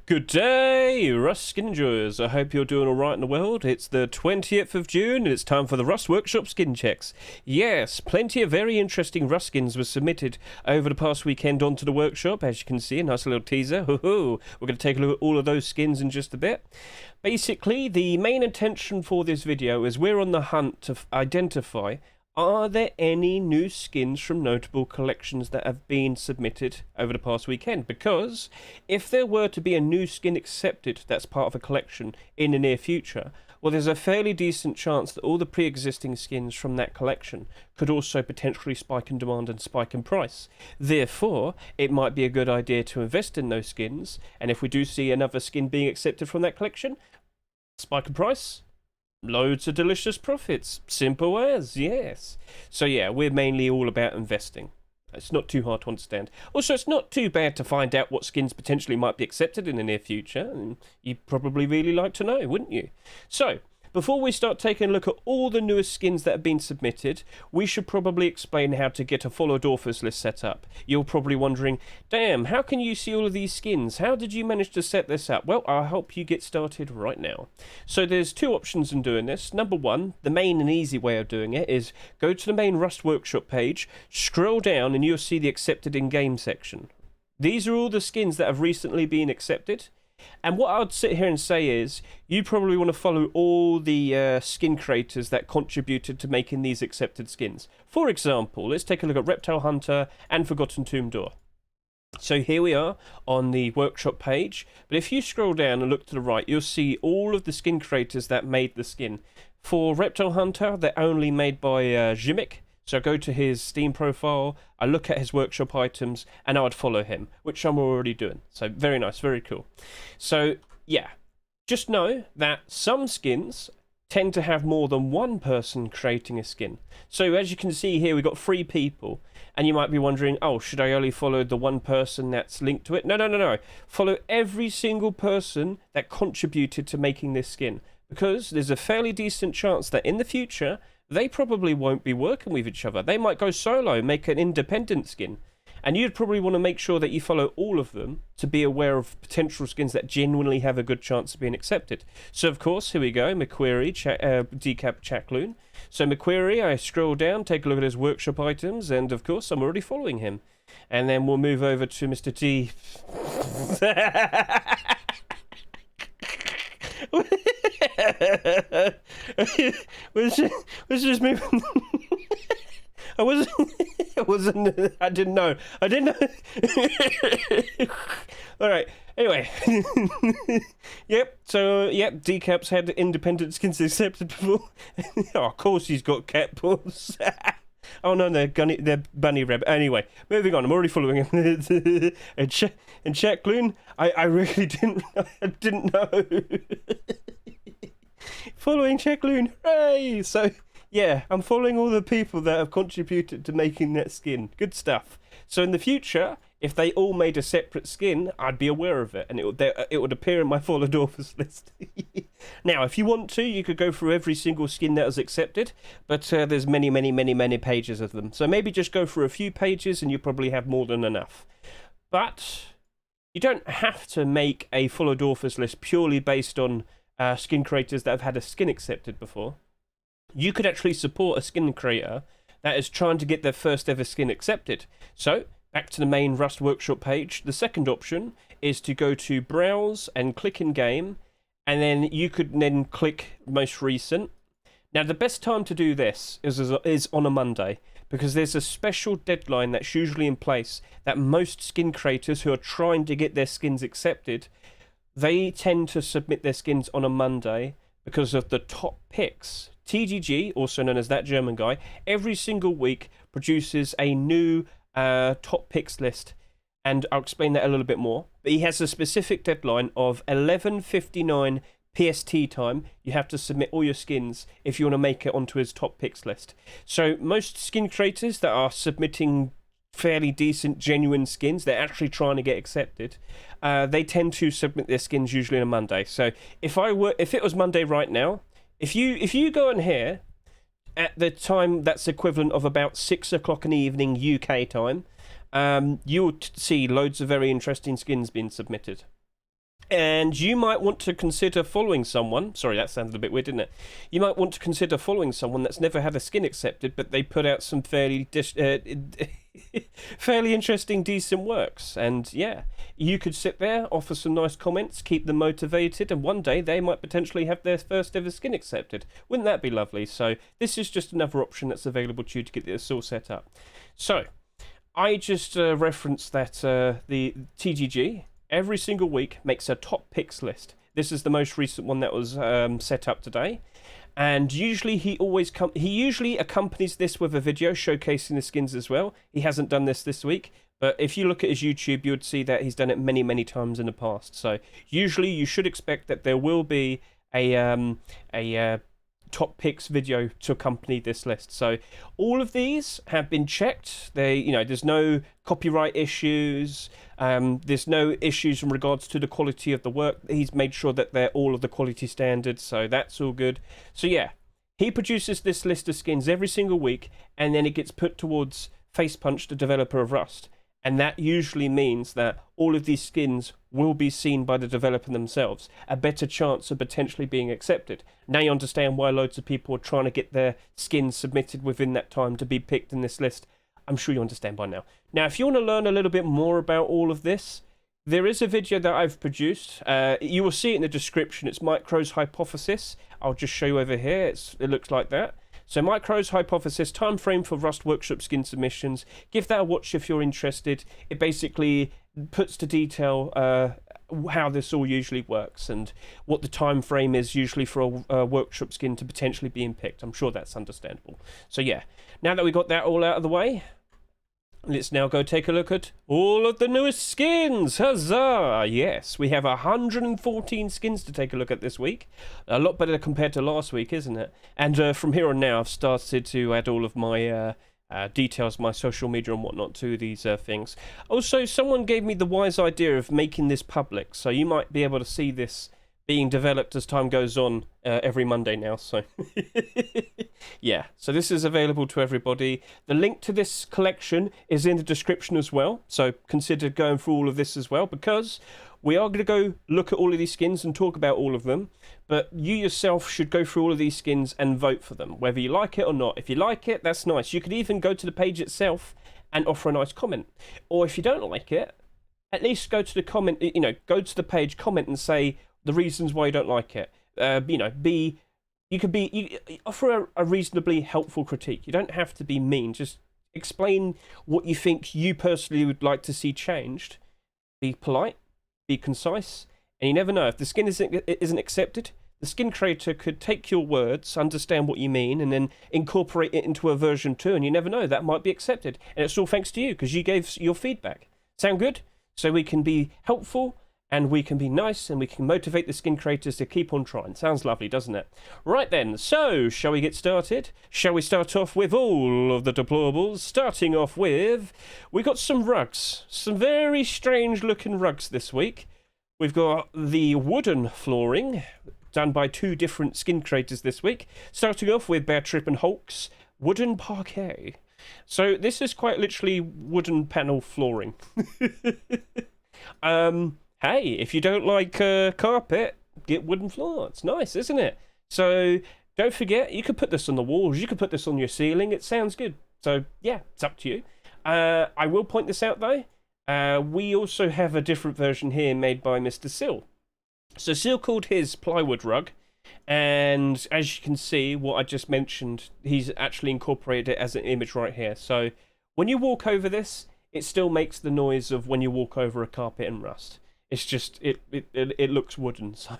Good day, Rust skin enjoyers. I hope you're doing alright in the world. It's the 20th of June and it's time for the Rust Workshop skin checks. Yes, plenty of very interesting Rust skins were submitted over the past weekend onto the workshop. As you can see, a nice little teaser. We're going to take a look at all of those skins in just a bit. Basically, the main intention for this video is we're on the hunt to identify, are there any new skins from notable collections that have been submitted over the past weekend? Because if there were to be a new skin accepted that's part of a collection in the near future, well, there's a fairly decent chance that all the pre-existing skins from that collection could also potentially spike in demand and spike in price. Therefore, it might be a good idea to invest in those skins, and if we do see another skin being accepted from that collection, spike in price, loads of delicious profits. Simple as, yes. So yeah, we're mainly all about investing. It's not too hard to understand. Also, it's not too bad to find out what skins potentially might be accepted in the near future, and you'd probably really like to know, wouldn't you? So, before we start taking a look at all the newest skins that have been submitted, we should probably explain how to get a followed authors list set up. You're probably wondering, damn, how can you see all of these skins? How did you manage to set this up? Well, I'll help you get started right now. So there's two options in doing this. Number one, the main and easy way of doing it is go to the main Rust Workshop page, scroll down and you'll see the accepted in-game section. These are all the skins that have recently been accepted. And what I'd sit here and say is, you probably want to follow all the skin creators that contributed to making these accepted skins. For example, let's take a look at Reptile Hunter and Forgotten Tomb Door. So here we are on the workshop page, but if you scroll down and look to the right, you'll see all of the skin creators that made the skin. For Reptile Hunter, they're only made by Jimmick. So I go to his Steam profile, I look at his workshop items, and I would follow him, which I'm already doing. So very nice, very cool. So yeah, just know that some skins tend to have more than one person creating a skin. So as you can see here, we've got 3 people, and you might be wondering, oh, should I only follow the one person that's linked to it? No. Follow every single person that contributed to making this skin, because there's a fairly decent chance that in the future, they probably won't be working with each other. They might go solo, make an independent skin. And you'd probably want to make sure that you follow all of them to be aware of potential skins that genuinely have a good chance of being accepted. So, of course, here we go, McQuarrie, Decap Chakloon. So, McQuarrie, I scroll down, take a look at his workshop items, and, of course, I'm already following him. And then we'll move over to Mr. D. was just moving. I didn't know. All right. Anyway. Yep. So, yep. Decap's had independent skins accepted before. Oh, of course he's got cat paws. Oh no, they're bunny rabbit. Anyway, moving on. I'm already following him. and Chakloon, I really didn't know. Following Chakloon, hooray! So yeah, I'm following all the people that have contributed to making that skin. Good stuff. So in the future, if they all made a separate skin, I'd be aware of it, and it would appear in my followed authors list. Now, if you want to, you could go through every single skin that was accepted, but there's many pages of them. So maybe just go through a few pages, and you probably have more than enough. But you don't have to make a followed authors list purely based on skin creators that have had a skin accepted before. You could actually support a skin creator that is trying to get their first ever skin accepted. So, back to the main Rust Workshop page. The second option is to go to Browse and click in Game, and then you could then click Most Recent. Now, the best time to do this is on a Monday, because there's a special deadline that's usually in place that most skin creators who are trying to get their skins accepted, they tend to submit their skins on a Monday because of the top picks. TGG, also known as That German Guy, every single week produces a new top picks list, and I'll explain that a little bit more. But he has a specific deadline of 11:59 PST time. You have to submit all your skins if you want to make it onto his top picks list. So most skin creators that are submitting fairly decent, genuine skins, they're actually trying to get accepted, they tend to submit their skins usually on a Monday. So if it was Monday right now, if you go in here at the time that's equivalent of about 6 o'clock in the evening UK time, you'll see loads of very interesting skins being submitted. And you might want to consider following someone. Sorry, that sounded a bit weird, didn't it? You might want to consider following someone that's never had a skin accepted, but they put out some fairly fairly interesting, decent works. And yeah, you could sit there, offer some nice comments, keep them motivated, and one day they might potentially have their first ever skin accepted. Wouldn't that be lovely? So this is just another option that's available to you to get this all set up. So I just referenced that the TGG every single week makes a top picks list. This is the most recent one that was set up today, and usually he usually accompanies this with a video showcasing the skins as well. He hasn't done this week, but if you look at his YouTube, you would see that he's done it many times in the past. So usually you should expect that there will be a top picks video to accompany this list. So all of these have been checked. There's no copyright issues. There's no issues in regards to the quality of the work. He's made sure that they're all of the quality standards, so that's all good. So yeah, he produces this list of skins every single week, and then it gets put towards Facepunch, the developer of Rust. And that usually means that all of these skins will be seen by the developer themselves. A better chance of potentially being accepted. Now you understand why loads of people are trying to get their skins submitted within that time to be picked in this list. I'm sure you understand by now. Now, if you want to learn a little bit more about all of this, there is a video that I've produced. You will see it in the description. It's Micro's Hypothesis. I'll just show you over here. It looks like that. So Micro's Hypothesis, time frame for Rust Workshop skin submissions. Give that a watch if you're interested. It basically puts to detail how this all usually works and what the time frame is usually for a workshop skin to potentially being picked. I'm sure that's understandable. So yeah, now that we got that all out of the way, let's now go take a look at all of the newest skins. Huzzah! Yes, we have 114 skins to take a look at this week. A lot better compared to last week, isn't it? And from here on now, I've started to add all of my details, my social media and whatnot to these things. Also, someone gave me the wise idea of making this public, so you might be able to see this being developed as time goes on every Monday now. So yeah, so this is available to everybody. The link to this collection is in the description as well, so consider going through all of this as well, because we are going to go look at all of these skins and talk about all of them, but you yourself should go through all of these skins and vote for them, whether you like it or not. If you like it, that's nice. You could even go to the page itself and offer a nice comment, or if you don't like it, at least go to the comment, go to the page, comment and say the reasons why you don't like it. Offer a reasonably helpful critique. You don't have to be mean. Just explain what you think you personally would like to see changed. Be polite, be concise, and you never know. If the skin isn't accepted, the skin creator could take your words, understand what you mean, and then incorporate it into a version 2, and you never know, that might be accepted. And it's all thanks to you, because you gave your feedback. Sound good? So we can be helpful, and we can be nice, and we can motivate the skin creators to keep on trying. Sounds lovely, doesn't it? Right then, so shall we get started? Shall we start off with all of the deployables? Starting off with, we got some rugs. Some very strange looking rugs this week. We've got the wooden flooring, done by 2 different skin creators this week. Starting off with Bear Trip and Hulk's wooden parquet. So this is quite literally wooden panel flooring. Hey, if you don't like carpet, get wooden floor. It's nice, isn't it? So don't forget, you could put this on the walls. You could put this on your ceiling. It sounds good. So yeah, it's up to you. I will point this out though. We also have a different version here made by Mr. Sill. So Sill called his plywood rug. And as you can see, what I just mentioned, he's actually incorporated it as an image right here. So when you walk over this, it still makes the noise of when you walk over a carpet in Rust. It's just, it looks wooden, so.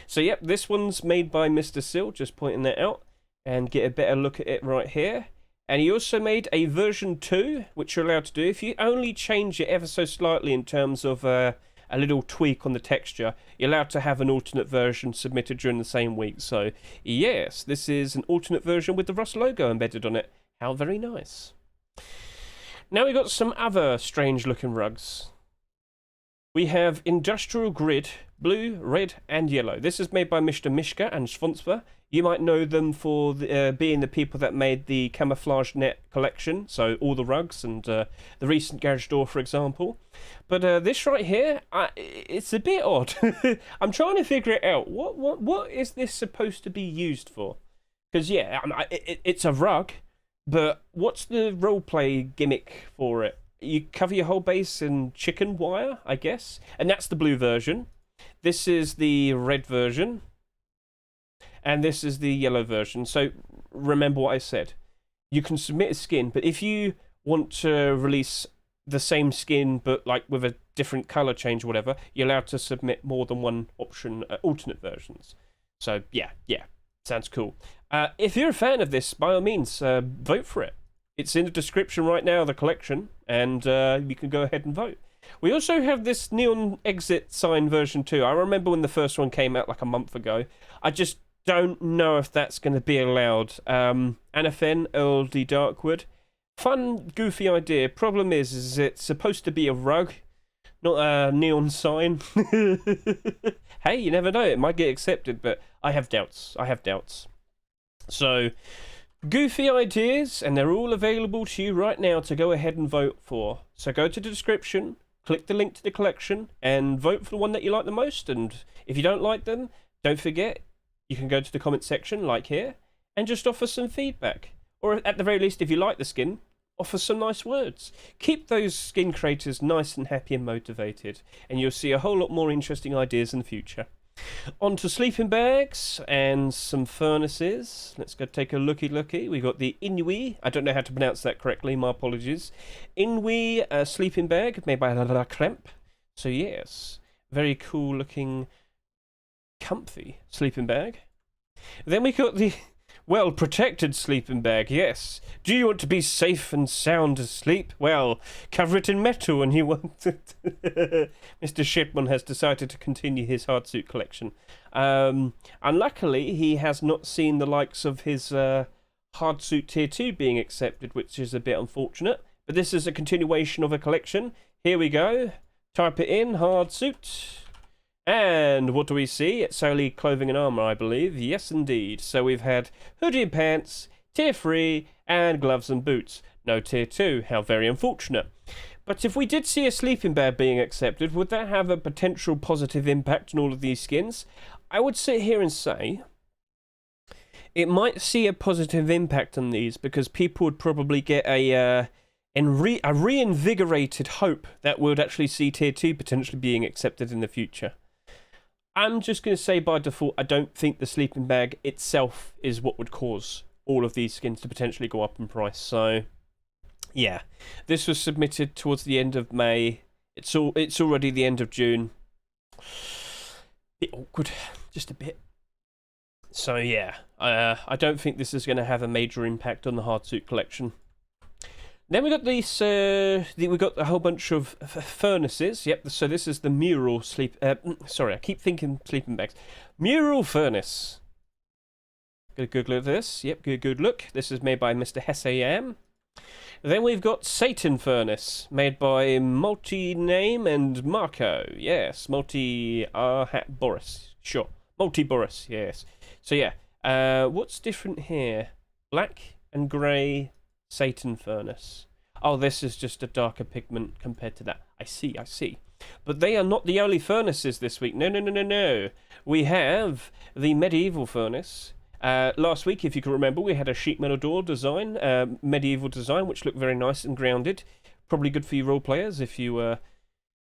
So, yep, this one's made by Mr. Sill, just pointing that out, and get a better look at it right here. And he also made a version 2, which you're allowed to do. If you only change it ever so slightly in terms of a little tweak on the texture, you're allowed to have an alternate version submitted during the same week. So, yes, this is an alternate version with the Rust logo embedded on it. How very nice. Now we've got some other strange looking rugs. We have Industrial Grid, blue, red, and yellow. This is made by Mr. Mishka and Svonspa. You might know them for being the people that made the Camouflage Net collection, so all the rugs and the recent garage door, for example. But this right here, it's a bit odd. I'm trying to figure it out. What is this supposed to be used for? Because, yeah, it's a rug, but what's the roleplay gimmick for it? You cover your whole base in chicken wire, I guess. And that's the blue version. This is the red version. And this is the yellow version. So remember what I said. You can submit a skin, but if you want to release the same skin, but like with a different color change or whatever, you're allowed to submit more than one option, alternate versions. So yeah, sounds cool. If you're a fan of this, by all means, vote for it. It's in the description right now, the collection, and you can go ahead and vote. We also have this neon exit sign version 2. I remember when the first one came out like a month ago. I just don't know if that's going to be allowed. Anafen, Earl D. Darkwood. Fun, goofy idea. Problem is it's supposed to be a rug, not a neon sign. Hey, you never know. It might get accepted, but I have doubts. So, goofy ideas, and they're all available to you right now to go ahead and vote for. So go to the description, click the link to the collection, and vote for the one that you like the most. And if you don't like them, don't forget, you can go to the comment section, like here, and just offer some feedback. Or at the very least, if you like the skin, offer some nice words. Keep those skin creators nice and happy and motivated, and you'll see a whole lot more interesting ideas in the future. On to sleeping bags and some furnaces. Let's go take a looky. We got the Inui. I don't know how to pronounce that correctly, my apologies. Inui sleeping bag made by Trakmer. So yes, very cool looking, comfy sleeping bag. Then we got the well-protected sleeping bag, yes. Do you want to be safe and sound asleep? Well, cover it in metal and you won't. Mr. Shipman has decided to continue his hard suit collection. Unluckily, he has not seen the likes of his hard suit tier 2 being accepted, which is a bit unfortunate. But this is a continuation of a collection. Here we go. Type it in, hard suit. And what do we see? It's solely clothing and armour, I believe. Yes, indeed. So we've had hoodie and pants, tier 3, and gloves and boots. No tier 2. How very unfortunate. But if we did see a sleeping bag being accepted, would that have a potential positive impact on all of these skins? I would sit here and say it might see a positive impact on these because people would probably get a reinvigorated hope that we'd actually see tier 2 potentially being accepted in the future. I'm just going to say by default, I don't think the sleeping bag itself is what would cause all of these skins to potentially go up in price. So, yeah. This was submitted towards the end of May. It's already the end of June. Bit awkward. Just a bit. So, yeah. I don't think this is going to have a major impact on the hard suit collection. Then we got these. We got a whole bunch of furnaces. Yep. So this is the mural sleep. Sorry, I keep thinking sleeping bags. Mural furnace. Get a good look at this. Yep. Good look. This is made by Mr. Hessayam. Then we've got Satan furnace, made by Multi-Name and Marco. Yes, Boris. Sure, Multi-Boris. Yes. So yeah. What's different here? Black and grey. Satan furnace. Oh, this is just a darker pigment compared to that. I see. But they are not the only furnaces this week. No. We have the medieval furnace. Last week, if you can remember, we had a sheet metal door design, medieval design, which looked very nice and grounded. Probably good for you role players if you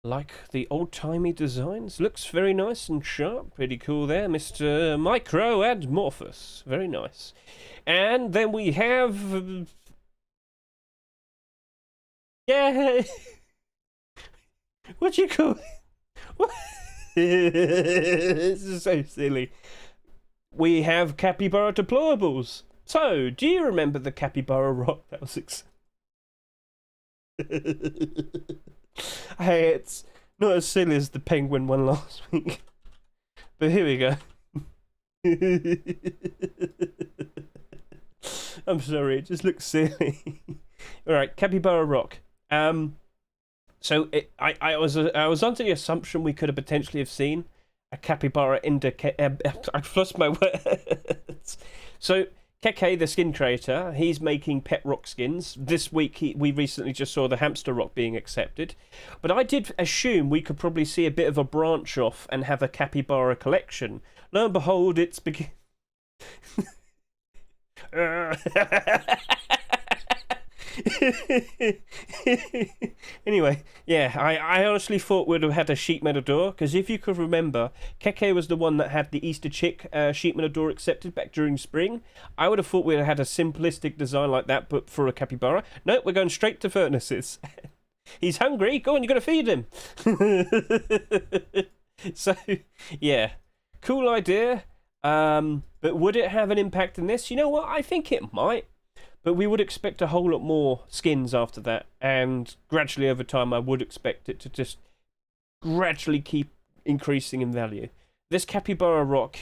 like the old-timey designs. Looks very nice and sharp. Pretty cool there, Mr. Micro and Morphus. Very nice. And then we have... Yeah. What do you call it? This is so silly. We have capybara deployables. So, do you remember the capybara rock that was Hey, it's not as silly as the penguin one last week. But here we go. I'm sorry, it just looks silly. Alright, capybara rock. So I was under the assumption we could have potentially have seen a capybara I've lost my words. So Keke, the skin creator, he's making pet rock skins. This week we recently just saw the hamster rock being accepted. But I did assume we could probably see a bit of a branch off and have a capybara collection. Lo and behold, it's Anyway, yeah, I honestly thought we'd have had a sheep matador, because if you could remember, Keke was the one that had the Easter chick sheep matador accepted back during spring. I would have thought we'd have had a simplistic design like that, but for a capybara. No, we're going straight to furnaces. He's hungry. Go on, you got to feed him. So, yeah, cool idea. But would it have an impact in this? You know what? I think it might. But we would expect a whole lot more skins after that, and gradually over time I would expect it to just gradually keep increasing in value. This capybara rock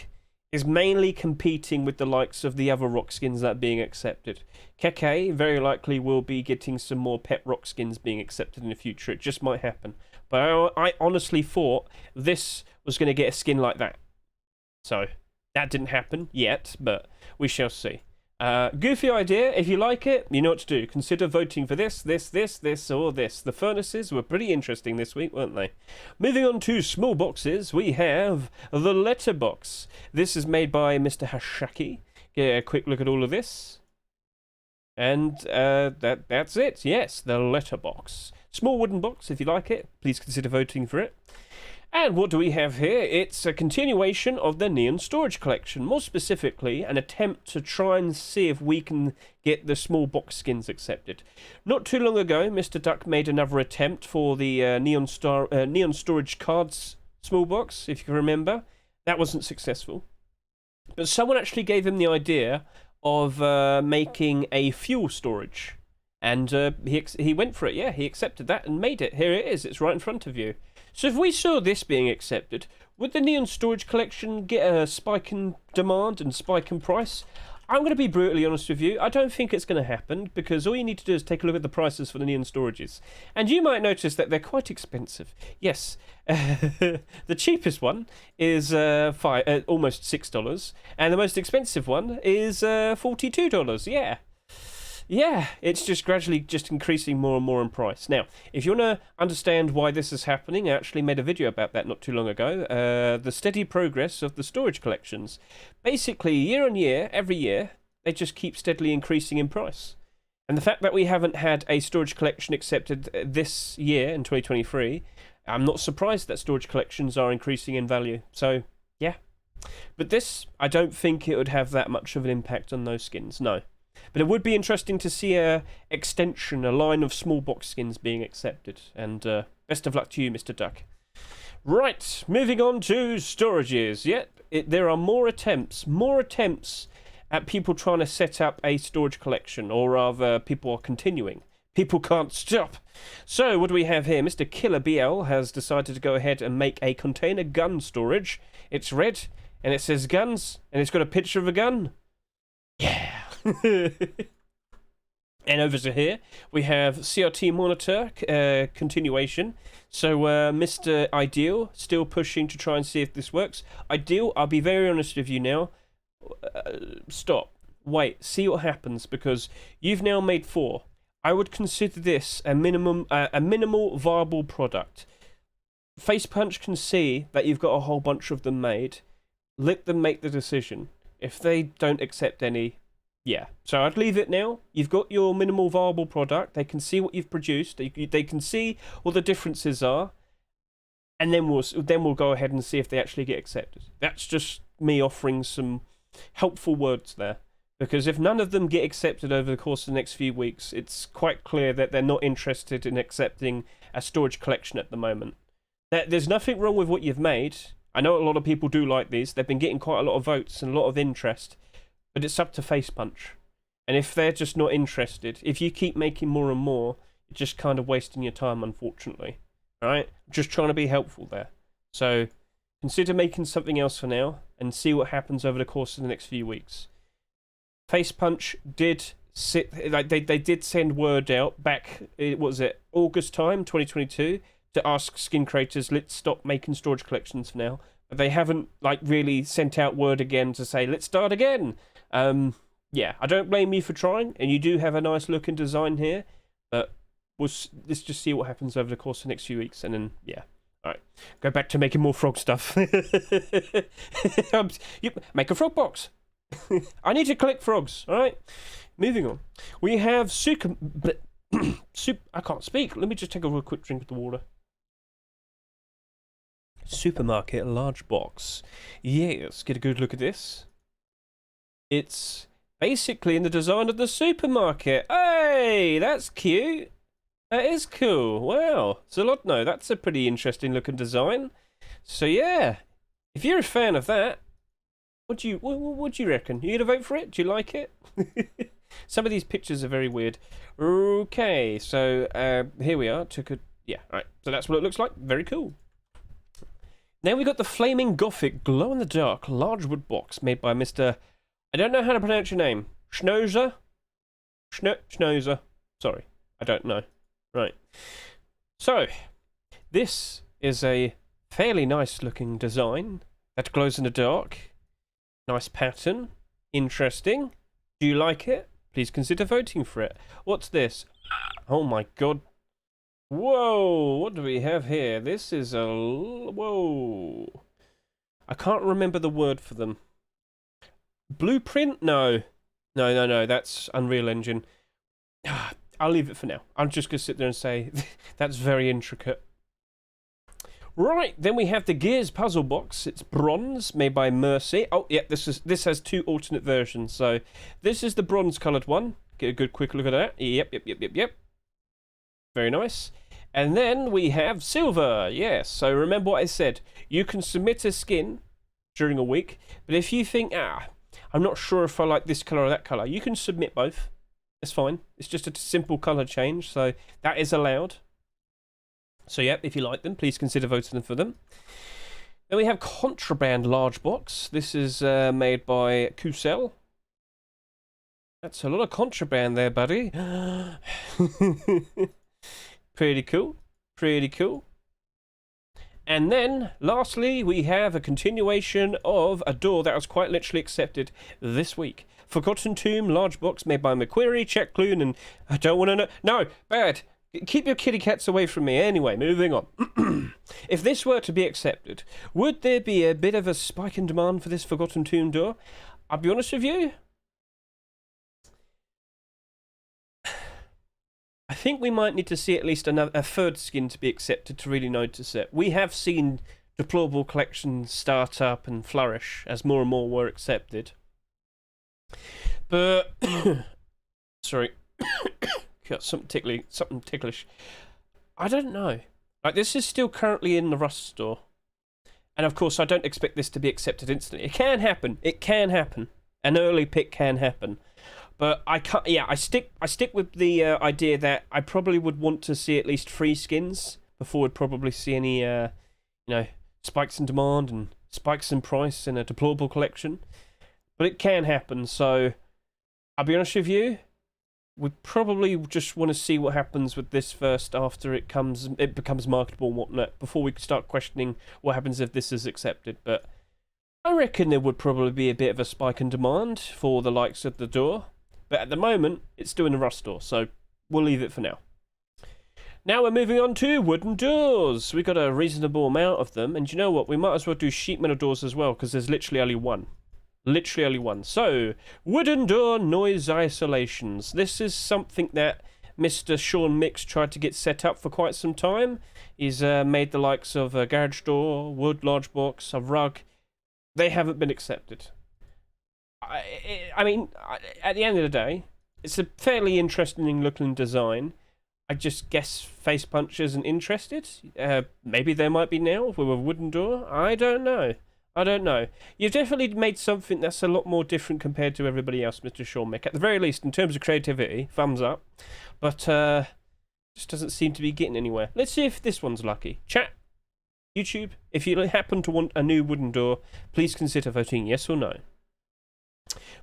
is mainly competing with the likes of the other rock skins that are being accepted. Keke very likely will be getting some more pet rock skins being accepted in the future. It just might happen. But I honestly thought this was going to get a skin like that. So that didn't happen yet, but we shall see. Goofy idea. If you like it, you know what to do. Consider voting for this, or this. The furnaces were pretty interesting this week, weren't they? Moving on to small boxes, we have the letterbox. This is made by Mr. Hashaki. Get a quick look at all of this. And that's it. Yes, the letterbox. Small wooden box. If you like it, please consider voting for it. And what do we have here? It's a continuation of the Neon Storage Collection. More specifically, an attempt to try and see if we can get the small box skins accepted. Not too long ago, Mr. Duck made another attempt for the Neon Storage Cards small box, if you can remember. That wasn't successful. But someone actually gave him the idea of making a fuel storage. And he went for it, yeah. He accepted that and made it. Here it is. It's right in front of you. So if we saw this being accepted, would the Neon Storage Collection get a spike in demand and spike in price? I'm going to be brutally honest with you. I don't think it's going to happen, because all you need to do is take a look at the prices for the Neon Storages. And you might notice that they're quite expensive. Yes, the cheapest one is almost $6, and the most expensive one is $42. Yeah. Yeah, it's just gradually just increasing more and more in price. Now, if you want to understand why this is happening, I actually made a video about that not too long ago. The steady progress of the storage collections. Basically, year on year, every year, they just keep steadily increasing in price. And the fact that we haven't had a storage collection accepted this year, in 2023, I'm not surprised that storage collections are increasing in value. So, yeah. But this, I don't think it would have that much of an impact on those skins, no. But it would be interesting to see a extension, a line of small box skins being accepted. And best of luck to you, Mr. Duck. Right, moving on to storages. Yep, there are more attempts at people trying to set up a storage collection, or rather, people are continuing. People can't stop. So, what do we have here? Mr. Killer BL has decided to go ahead and make a container gun storage. It's red, and it says guns, and it's got a picture of a gun. Yeah. And over to here we have CRT monitor continuation. So Mr. Ideal still pushing to try and see if this works. Ideal, I'll be very honest with you now. Stop. Wait. See what happens, because you've now made 4. I would consider this a minimal viable product. Face Punch can see that you've got a whole bunch of them made. Let them make the decision. If they don't accept any, yeah, so I'd leave it now. You've got your minimal viable product. They can see what you've produced. They can see what the differences are, and then we'll go ahead and see if they actually get accepted. That's just me offering some helpful words there, because if none of them get accepted over the course of the next few weeks, it's quite clear that they're not interested in accepting a storage collection at the moment. There's nothing wrong with what you've made. I know a lot of people do like these. They've been getting quite a lot of votes and a lot of interest. But it's up to Face Punch. And if they're just not interested, if you keep making more and more, you're just kind of wasting your time, unfortunately. Alright? Just trying to be helpful there. So, consider making something else for now, and see what happens over the course of the next few weeks. Face Punch did they did send word out back, what was it, August time, 2022, to ask skin creators, let's stop making storage collections for now. But they haven't like really sent out word again to say, let's start again. Yeah, I don't blame you for trying, and you do have a nice looking design here, but let's just see what happens over the course of the next few weeks, and then, yeah. Alright, go back to making more frog stuff. Make a frog box. I need to collect frogs, alright? Moving on. We have I can't speak. Let me just take a real quick drink of the water. Supermarket large box. Yes, get a good look at this. It's basically in the design of the supermarket. Hey, that's cute. That is cool. Wow. Zolotno, that's a pretty interesting looking design. So yeah, if you're a fan of that, what do you reckon? You gonna vote for it? Do you like it? Some of these pictures are very weird. Okay, so here we are. Yeah, alright. So that's what it looks like. Very cool. Now we got the Flaming Gothic glow-in-the-dark large wood box made by Mr. I don't know how to pronounce your name. Schnozer? Schnozer. Sorry, I don't know. Right. So, this is a fairly nice looking design that glows in the dark. Nice pattern. Interesting. Do you like it? Please consider voting for it. What's this? Oh my god. Whoa, what do we have here? This is a... Whoa. I can't remember the word for them. Blueprint? No. No, that's Unreal Engine. I'll leave it for now. I'm just going to sit there and say, that's very intricate. Right, then we have the Gears puzzle box. It's bronze, made by Mercy. Oh, yeah, this has two alternate versions. So, this is the bronze-coloured one. Get a good quick look at that. Yep. Very nice. And then we have silver. Yes, so remember what I said. You can submit a skin during a week, but if you think, I'm not sure if I like this colour or that colour, you can submit both. It's fine. It's just a simple colour change, so that is allowed. So, yeah, if you like them, please consider voting for them. Then we have Contraband large box. This is made by Kusel. That's a lot of contraband there, buddy. Pretty cool. Pretty cool. And then, lastly, we have a continuation of a door that was quite literally accepted this week. Forgotten Tomb large box made by McQuarrie, Check Clune, and I don't want to know. No, bad. Keep your kitty cats away from me. Anyway, moving on. If this were to be accepted, would there be a bit of a spike in demand for this Forgotten Tomb door? I'll be honest with you. I think we might need to see at least a third skin to be accepted to really notice it. We have seen Deployable collections start up and flourish as more and more were accepted. But sorry, got something ticklish. I don't know. Like, this is still currently in the Rust store, and of course I don't expect this to be accepted instantly. It can happen. It can happen. An early pick can happen. But I can't. Yeah, I stick with the idea that I probably would want to see at least 3 skins before we'd probably see any, spikes in demand and spikes in price in a Deployable collection. But it can happen. So I'll be honest with you. We probably just want to see what happens with this first after it becomes marketable and whatnot before we start questioning what happens if this is accepted. But I reckon there would probably be a bit of a spike in demand for the likes of the door. But at the moment, it's still in the Rust store, so we'll leave it for now. Now we're moving on to wooden doors. We got a reasonable amount of them, and you know what? We might as well do sheet metal doors as well, because there's literally only one. Literally only one. So, wooden door noise isolations. This is something that Mr. Sean Mix tried to get set up for quite some time. He's made the likes of a garage door, wood large box, a rug. They haven't been accepted. I mean, at the end of the day, it's a fairly interesting looking design. I just guess Face Punch isn't interested. Maybe there might be now with a wooden door. I don't know. You've definitely made something that's a lot more different compared to everybody else, Mr. Sean Mick. At the very least, in terms of creativity, thumbs up. But just doesn't seem to be getting anywhere. Let's see if this one's lucky. Chat, YouTube, if you happen to want a new wooden door, please consider voting yes or no.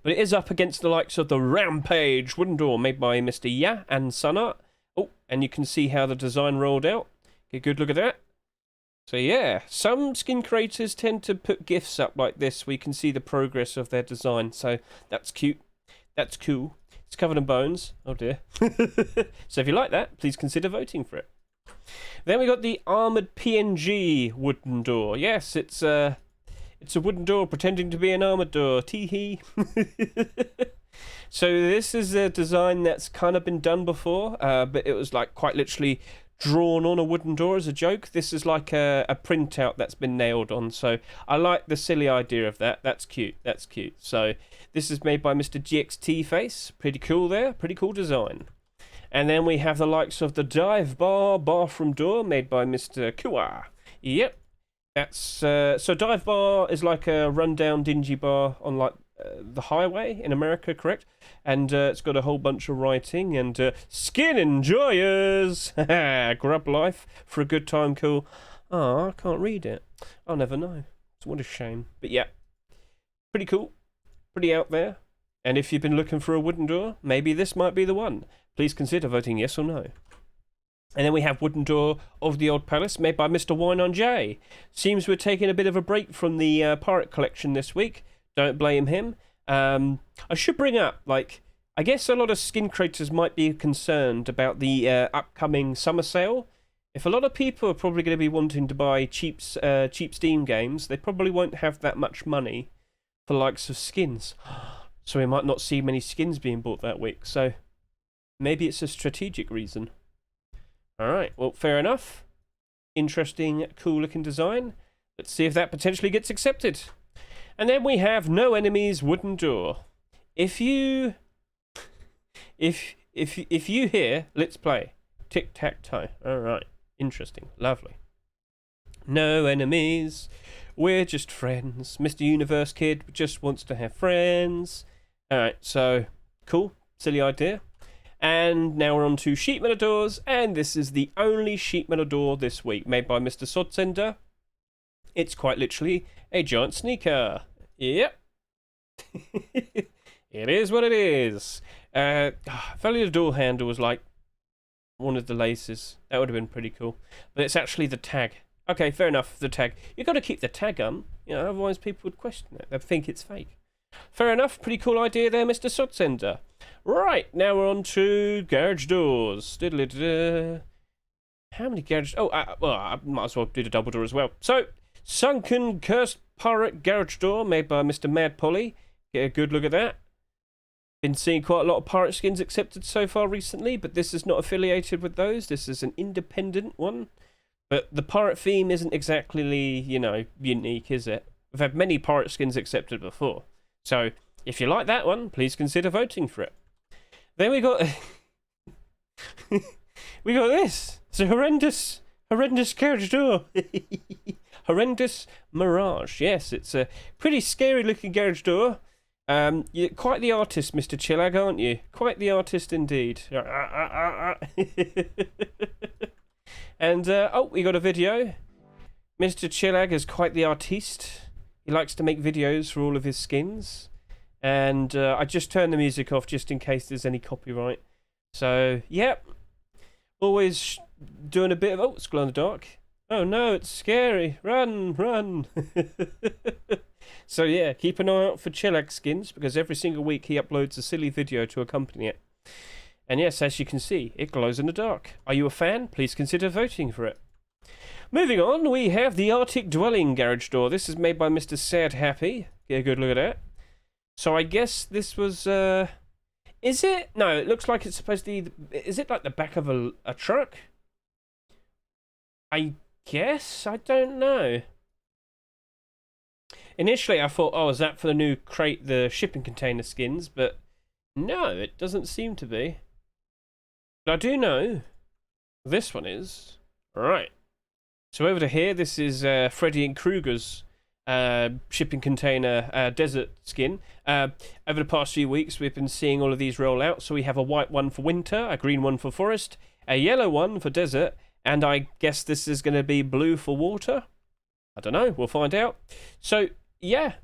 But it is up against the likes of the Rampage wooden door made by Mr. Ya and Sunart. Oh, and you can see how the design rolled out. Get a good look at that. So yeah, some skin creators tend to put GIFs up like this where you can see the progress of their design. So that's cute. That's cool. It's covered in bones. Oh dear. So if you like that, please consider voting for it. Then we got the armoured PNG wooden door. Yes, it's a wooden door pretending to be an armoured door. Tee-hee. So this is a design that's kind of been done before, but it was like quite literally drawn on a wooden door as a joke. This is like a printout that's been nailed on. So I like the silly idea of that. That's cute. That's cute. So this is made by Mr. GXT Face. Pretty cool there. Pretty cool design. And then we have the likes of the dive bar bathroom door made by Mr. Kua. Yep. That's so dive bar is like a rundown dingy bar on like the highway in America, correct? And it's got a whole bunch of writing and skin enjoyers, grub life for a good time, cool. Oh, I can't read it. I'll never know. What a shame. But yeah, pretty cool, pretty out there. And if you've been looking for a wooden door, maybe this might be the one. Please consider voting yes or no. And then we have wooden door of the Old Palace made by Mr. Wine on J. Seems we're taking a bit of a break from the pirate collection this week. Don't blame him. I should bring up, like, I guess a lot of skin creators might be concerned about the upcoming summer sale. If a lot of people are probably going to be wanting to buy cheap Steam games, they probably won't have that much money for the likes of skins. So we might not see many skins being bought that week. So maybe it's a strategic reason. Alright, well, fair enough. Interesting, cool-looking design. Let's see if that potentially gets accepted. And then we have no enemies wooden door. If you hear, let's play. Tic-tac-toe. Alright, interesting, lovely. No enemies, we're just friends. Mr. Universe Kid just wants to have friends. Alright, so, cool, silly idea. And now we're on to sheet metal doors, and this is the only sheet metal door this week, made by Mr. Sodsender. It's quite literally a giant sneaker. Yep. It is what it is. If only the door handle was like one of the laces. That would have been pretty cool. But it's actually the tag. Okay, fair enough, the tag. You've got to keep the tag on, you know, otherwise people would question it. They'd think it's fake. Fair enough, pretty cool idea there, Mr. Sodsender. Right, now we're on to garage doors. How many garage... Oh, well, I might as well do the double door as well. So, Sunken Cursed Pirate Garage Door made by Mr. Mad Polly. Get a good look at that. Been seeing quite a lot of pirate skins accepted so far recently, but this is not affiliated with those. This is an independent one. But the pirate theme isn't exactly, you know, unique, is it? We've had many pirate skins accepted before. So, if you like that one, please consider voting for it. Then we got... we got this. It's a horrendous carriage door. Horrendous Mirage. Yes, it's a pretty scary looking garage door. You're quite the artist, Mr. Chillag, aren't you? Quite the artist indeed. And, oh, we got a video. Mr. Chillag is quite the artiste. He likes to make videos for all of his skins. And I just turned the music off just in case there's any copyright. So, yep. Always doing a bit of... Oh, it's glow in the dark. Oh no, it's scary. Run, run. So yeah, keep an eye out for Chillag skins, because every single week he uploads a silly video to accompany it. And yes, as you can see, it glows in the dark. Are you a fan? Please consider voting for it. Moving on, we have the Arctic Dwelling Garage Door. This is made by Mr. Sad Happy. Get a good look at that. So I guess this was... Is it? No, it looks like it's supposed to be... Is it like the back of a truck? I guess? I don't know. Initially I thought, oh, is that for the new crate, the shipping container skins? But no, it doesn't seem to be. But I do know this one is. Right. So over to here, this is Freddy and Krueger's shipping container desert skin. Over the past few weeks, we've been seeing all of these roll out. So we have a white one for winter, a green one for forest, a yellow one for desert, and I guess this is going to be blue for water. I don't know. We'll find out. So, yeah.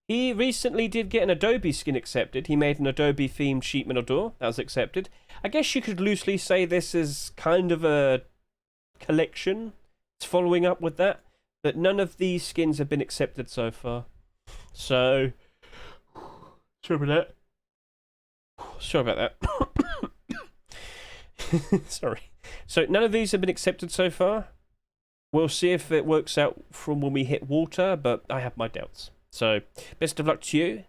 He recently did get an Adobe skin accepted. He made an Adobe themed sheet metal door that was accepted. I guess you could loosely say this is kind of a collection. It's following up with that. But none of these skins have been accepted so far. So, sorry about that. Sorry about that. Sorry. So none of these have been accepted so far. We'll see if it works out from when we hit water, but I have my doubts. So, best of luck to you.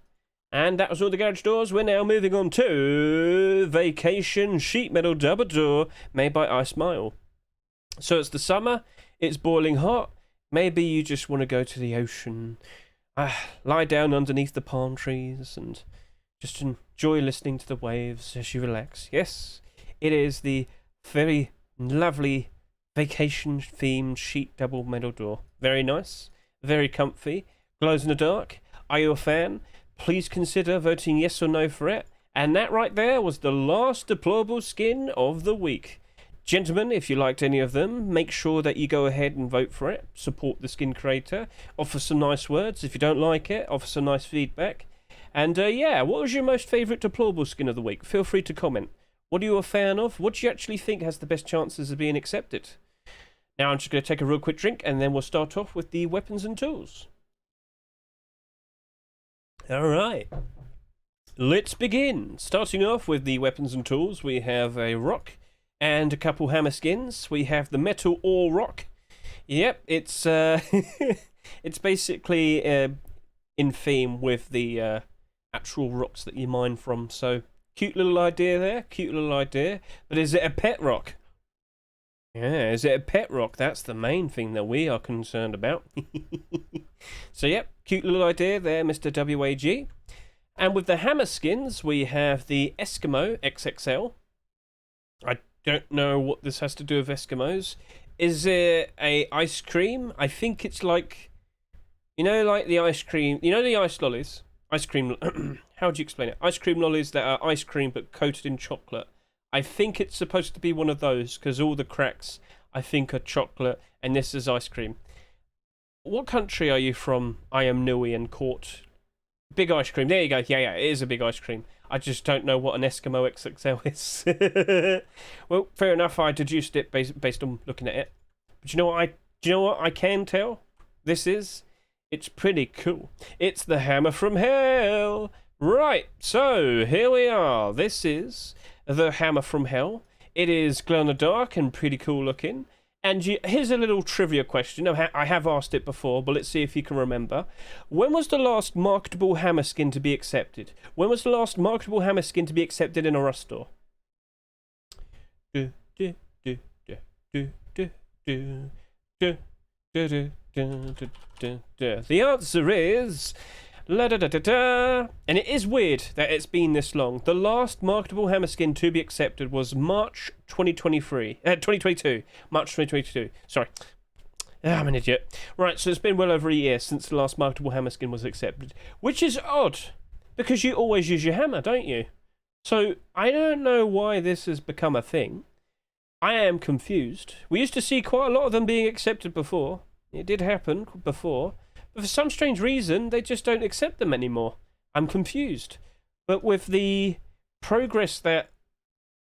And that was all the garage doors. We're now moving on to Vacation Sheet Metal Double Door made by Ice Mile. So it's the summer, it's boiling hot. Maybe you just want to go to the ocean, lie down underneath the palm trees and just enjoy listening to the waves as you relax. Yes, it is the very lovely vacation-themed sheet double metal door. Very nice, very comfy, glows in the dark. Are you a fan? Please consider voting yes or no for it. And that right there was the last deployable skin of the week. Gentlemen, if you liked any of them, make sure that you go ahead and vote for it. Support the skin creator. Offer some nice words. If you don't like it, offer some nice feedback. And yeah, what was your most favourite deployable skin of the week? Feel free to comment. What are you a fan of? What do you actually think has the best chances of being accepted? Now I'm just going to take a real quick drink and then we'll start off with the weapons and tools. Alright. Let's begin. Starting off with the weapons and tools, we have a rock and a couple hammer skins. We have the metal ore rock. Yep, it's it's basically in theme with the actual rocks that you mine from. So cute little idea there, cute little idea. But is it a pet rock? Yeah, is it a pet rock? That's the main thing that we are concerned about. So yep, cute little idea there, Mr. WAG. And with the hammer skins, we have the Eskimo XXL. I don't know what this has to do with Eskimos. Is it a ice cream? I think it's like, you know, like the ice cream, you know the ice lollies? Ice cream, how would you explain it? Ice cream lollies that are ice cream but coated in chocolate. I think it's supposed to be one of those because all the cracks, I think, are chocolate and this is ice cream. What country are you from? I am Nui and Court. Big ice cream. There you go. Yeah, it is a big ice cream. I just don't know what an Eskimo XXL is. Well, fair enough. I deduced it based on looking at it. But you know what I can tell? It's pretty cool. It's the hammer from hell. Right. So here we are. This is the hammer from hell. It is glow in the dark and pretty cool looking. And here's a little trivia question. I have asked it before, but let's see if you can remember. When was the last marketable hammer skin to be accepted? When was the last marketable hammer skin to be accepted in a Rust store? The answer is... La-da-da-da-da. And it is weird that it's been this long. The last marketable hammer skin to be accepted was March 2022. March 2022. Sorry. I'm an idiot. Right, so it's been well over a year since the last marketable hammer skin was accepted. Which is odd, because you always use your hammer, don't you? So, I don't know why this has become a thing. I am confused. We used to see quite a lot of them being accepted before. It did happen before. But for some strange reason, they just don't accept them anymore. I'm confused. But with the progress that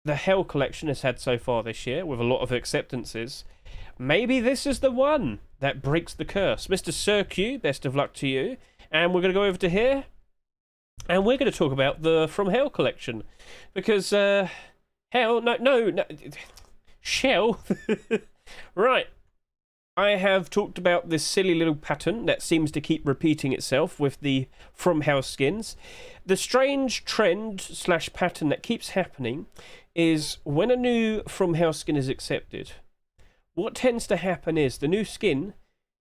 the Hell collection has had so far this year, with a lot of acceptances, maybe this is the one that breaks the curse. Mr. Sir Q, best of luck to you. And we're going to go over to here, and we're going to talk about the From Hell collection. Because, Shell. Right. I have talked about this silly little pattern that seems to keep repeating itself with the From Hell skins. The strange trend / pattern that keeps happening is when a new From Hell skin is accepted, what tends to happen is the new skin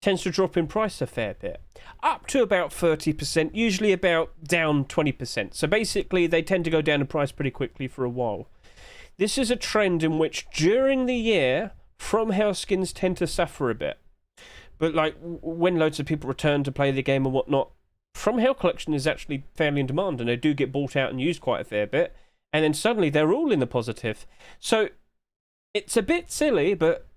tends to drop in price a fair bit. Up to about 30%, usually about down 20%. So basically they tend to go down in price pretty quickly for a while. This is a trend in which during the year, From Hell skins tend to suffer a bit. But like when loads of people return to play the game and whatnot, From Hell collection is actually fairly in demand and they do get bought out and used quite a fair bit. And then suddenly they're all in the positive. So it's a bit silly, but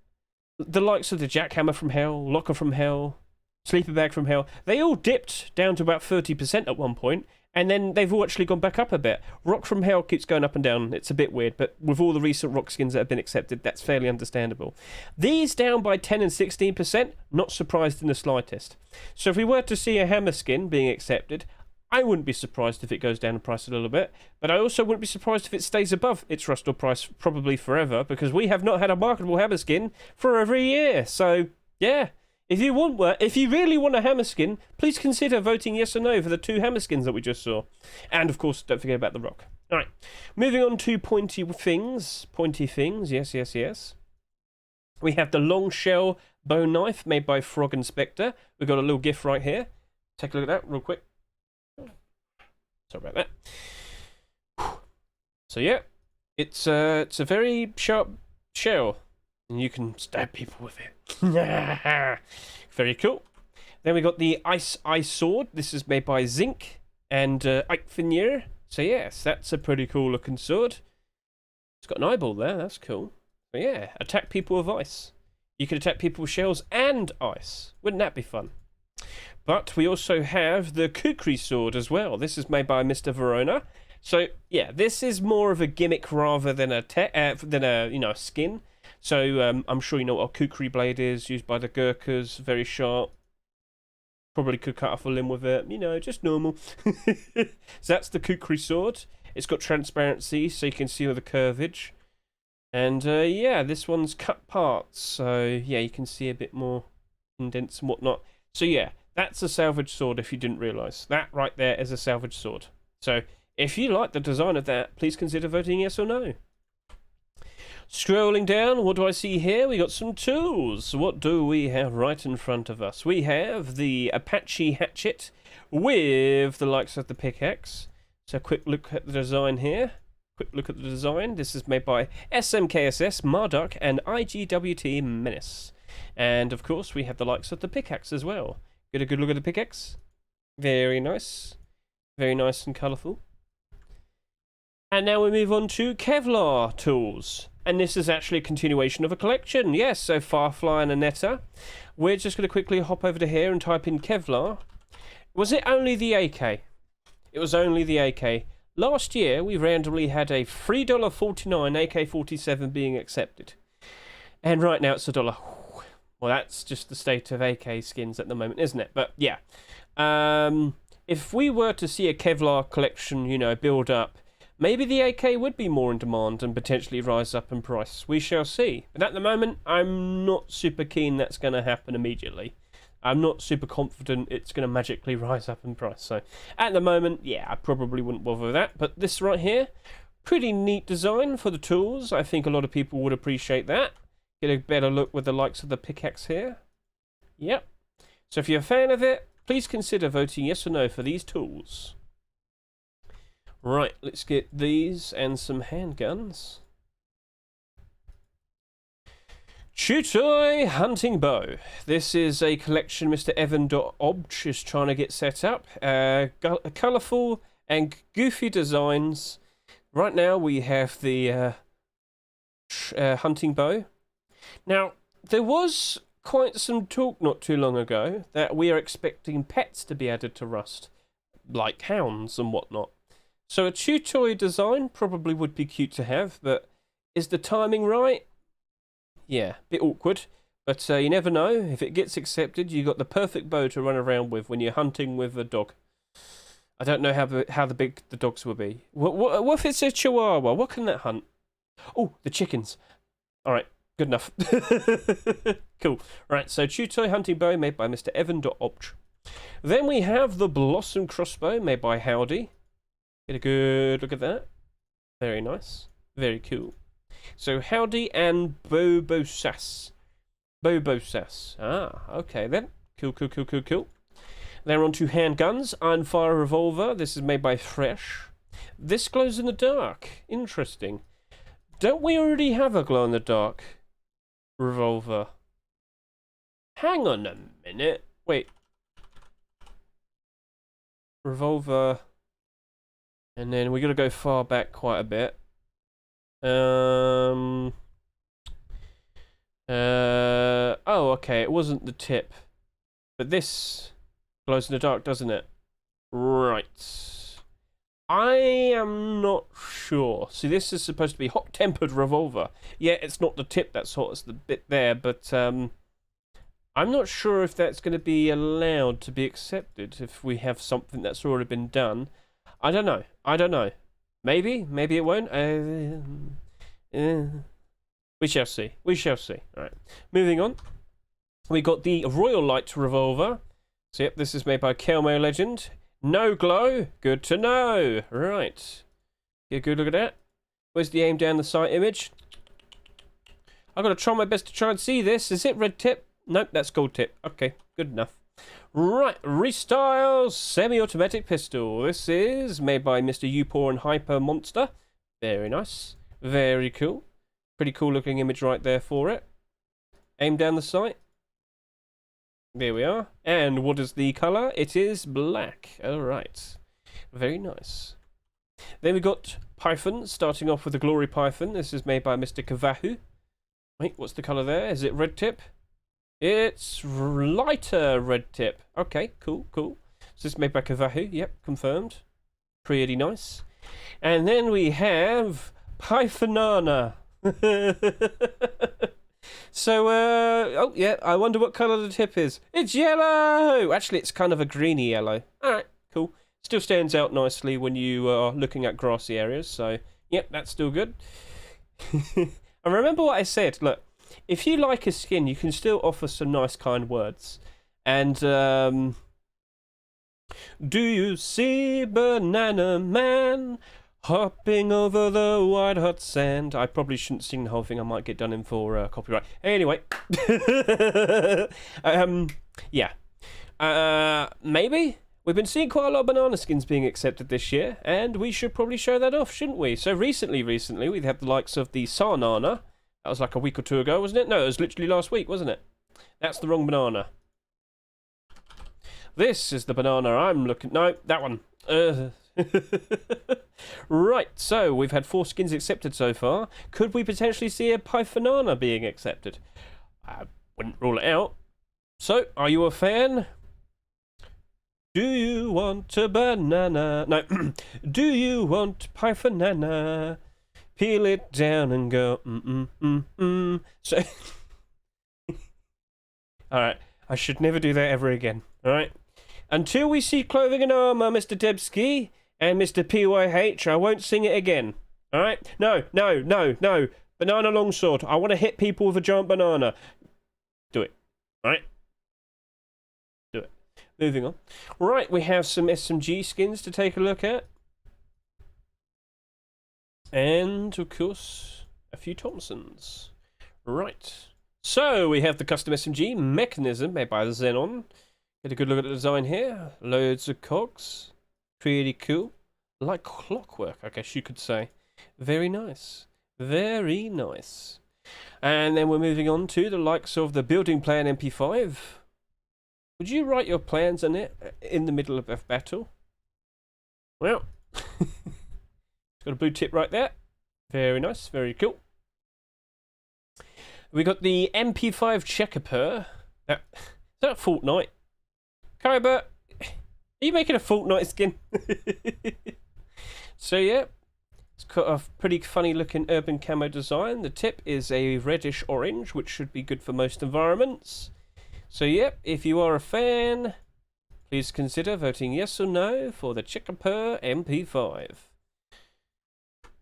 the likes of the Jackhammer from Hell, Locker from Hell, Sleeper Bag from Hell. They all dipped down to about 30% at one point, and then they've all actually gone back up a bit. Rock from Hell keeps going up and down. It's a bit weird, but with all the recent rock skins that have been accepted, that's fairly understandable. These down by 10 and 16%, not surprised in the slightest. So if we were to see a hammer skin being accepted, I wouldn't be surprised if it goes down in price a little bit, but I also wouldn't be surprised if it stays above its Rustle price probably forever, because we have not had a marketable hammer skin for over a year. So, yeah. If you really want a hammer skin, please consider voting yes or no for the 2 hammer skins that we just saw. And, of course, don't forget about the rock. All right, moving on to pointy things. Pointy things, yes, yes, yes. We have the long shell bow knife made by Frog Inspector. We've got a little gif right here. Take a look at that real quick. Sorry about that. So, yeah, it's a very sharp shell. And you can stab people with it. Very cool. Then we got the Ice Sword. This is made by Zinc and Eichfinier. So yes, that's a pretty cool looking sword. It's got an eyeball there. That's cool. But yeah, attack people with ice. You can attack people with shells and ice. Wouldn't that be fun? But we also have the Kukri sword as well. This is made by Mr. Verona. So yeah, this is more of a gimmick rather than a skin. So I'm sure you know what a kukri blade is, used by the Gurkhas, very sharp. Probably could cut off a limb with it, just normal. So that's the kukri sword. It's got transparency, so you can see all the curvage. And yeah, this one's cut parts, so yeah, you can see a bit more indents and whatnot. So yeah, that's a salvage sword if you didn't realise. That right there is a salvage sword. So if you like the design of that, please consider voting yes or no. Scrolling down, what do I see here? We got some tools. What do we have right in front of us? We have the Apache hatchet with the likes of the pickaxe. So quick look at the design here. This is made by SMKSS, Marduk, and IGWT Menace. And of course, we have the likes of the pickaxe as well. Get a good look at the pickaxe. Very nice. Very nice and colourful. And now we move on to Kevlar tools. And this is actually a continuation of a collection. Yes, so Firefly and Anetta. We're just going to quickly hop over to here and type in Kevlar. Was it only the AK? It was only the AK. Last year, we randomly had a $3.49 AK-47 being accepted. And right now it's $1. Well, that's just the state of AK skins at the moment, isn't it? But yeah. If we were to see a Kevlar collection, build up, maybe the AK would be more in demand and potentially rise up in price. We shall see. But at the moment, I'm not super keen that's going to happen immediately. I'm not super confident it's going to magically rise up in price. So at the moment, yeah, I probably wouldn't bother with that. But this right here, pretty neat design for the tools. I think a lot of people would appreciate that. Get a better look with the likes of the pickaxe here. Yep. So if you're a fan of it, please consider voting yes or no for these tools. Right, let's get these and some handguns. Chutoy Hunting Bow. This is a collection Mr. Evan.Obj is trying to get set up. Colourful and goofy designs. Right now we have the hunting bow. Now, there was quite some talk not too long ago that we are expecting pets to be added to Rust, like hounds and whatnot. So a chew toy design probably would be cute to have, but is the timing right? Yeah, bit awkward, but you never know. If it gets accepted, you got the perfect bow to run around with when you're hunting with a dog. I don't know how big the dogs will be. What if it's a chihuahua? What can that hunt? Oh, the chickens. All right, good enough. Cool. Right, so chew toy hunting bow made by Mr. Evan.Obj. Then we have the Blossom crossbow made by Howdy. Get a good look at that. Very nice. Very cool. So Howdy and Bobosas. Ah, okay then. Cool. Then on to handguns. Ironfire revolver. This is made by Fresh. This glows in the dark. Interesting. Don't we already have a glow in the dark revolver? Hang on a minute. Wait. Revolver. And then we got to go far back quite a bit. Oh, okay. It wasn't the tip, But this glows in the dark, doesn't it? Right. I am not sure. See, this is supposed to be hot-tempered revolver. Yeah, it's not the tip that's hot, it's the bit there, but I'm not sure if that's going to be allowed to be accepted if we have something that's already been done. I don't know. Maybe it won't. We shall see. All right. Moving on. We got the Royal Light revolver. So, yep, this is made by Kelmo Legend. No glow. Good to know. Right. Get a good look at that. Where's the aim down the sight image? I've got to try my best to try and see this. Is it red tip? Nope, that's gold tip. Okay, good enough. Right, Restyle semi-automatic pistol. This is made by Mr. Upor and Hyper Monster. Very nice. Very cool. Pretty cool looking image right there for it. Aim down the sight. There we are. And what is the colour? It is black. Alright. Very nice. Then we got Python, starting off with the Glory Python. This is made by Mr. Kavahu. Wait, what's the colour there? Is it red tip? It's lighter red tip. Okay, cool. So this is made by Kavahu. Yep, confirmed. Pretty nice. And then we have Pythonana. So, oh yeah, I wonder what colour the tip is. It's yellow! Actually, it's kind of a greeny yellow. Alright, cool. Still stands out nicely when you are looking at grassy areas, so, yep, that's still good. And remember what I said, look, if you like a skin, you can still offer some nice, kind words. And, do you see Banana Man hopping over the white hot sand? I probably shouldn't sing the whole thing. I might get done in for copyright. Anyway. Yeah. Maybe. We've been seeing quite a lot of banana skins being accepted this year, and we should probably show that off, shouldn't we? So recently, we've had the likes of the Sarnana. That was like a week or two ago, wasn't it? No, it was literally last week, wasn't it? That's the wrong banana. This is the banana I'm looking... No, that one. Right, so we've had 4 skins accepted so far. Could we potentially see a Pythonana being accepted? I wouldn't rule it out. So, are you a fan? Do you want a banana? No. Do you want Pythonana? Peel it down and go So alright, I should never do that ever again. Alright? Until we see clothing and armour, Mr. Debski and Mr. PYH, I won't sing it again. Alright? No. Banana longsword. I want to hit people with a giant banana. Do it. Alright? Do it. Moving on. Right, we have some SMG skins to take a look at. And, of course, a few Thompsons. Right. So, we have the custom SMG mechanism made by the Xenon. Get a good look at the design here. Loads of cogs. Pretty cool. Like clockwork, I guess you could say. Very nice. Very nice. And then we're moving on to the likes of the building plan MP5. Would you write your plans on it in the middle of a battle? Well, it's got a blue tip right there. Very nice, very cool. We got the MP5 Checkerper. Is that Fortnite? Kyber, are you making a Fortnite skin? So yeah, it's got a pretty funny looking urban camo design. The tip is a reddish orange, which should be good for most environments. So yep, if you are a fan, please consider voting yes or no for the Checkerper MP5.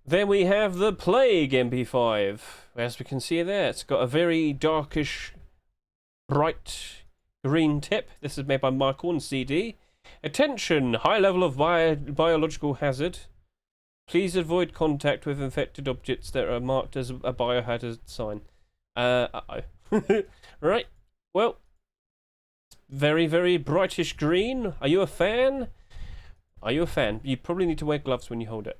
Then we have the Plague MP5. As we can see there, it's got a very darkish, bright green tip. This is made by Michael and CD. Attention! High level of biological hazard. Please avoid contact with infected objects that are marked as a biohazard sign. Uh-oh. Right. Well, very, very brightish green. Are you a fan? Are you a fan? You probably need to wear gloves when you hold it.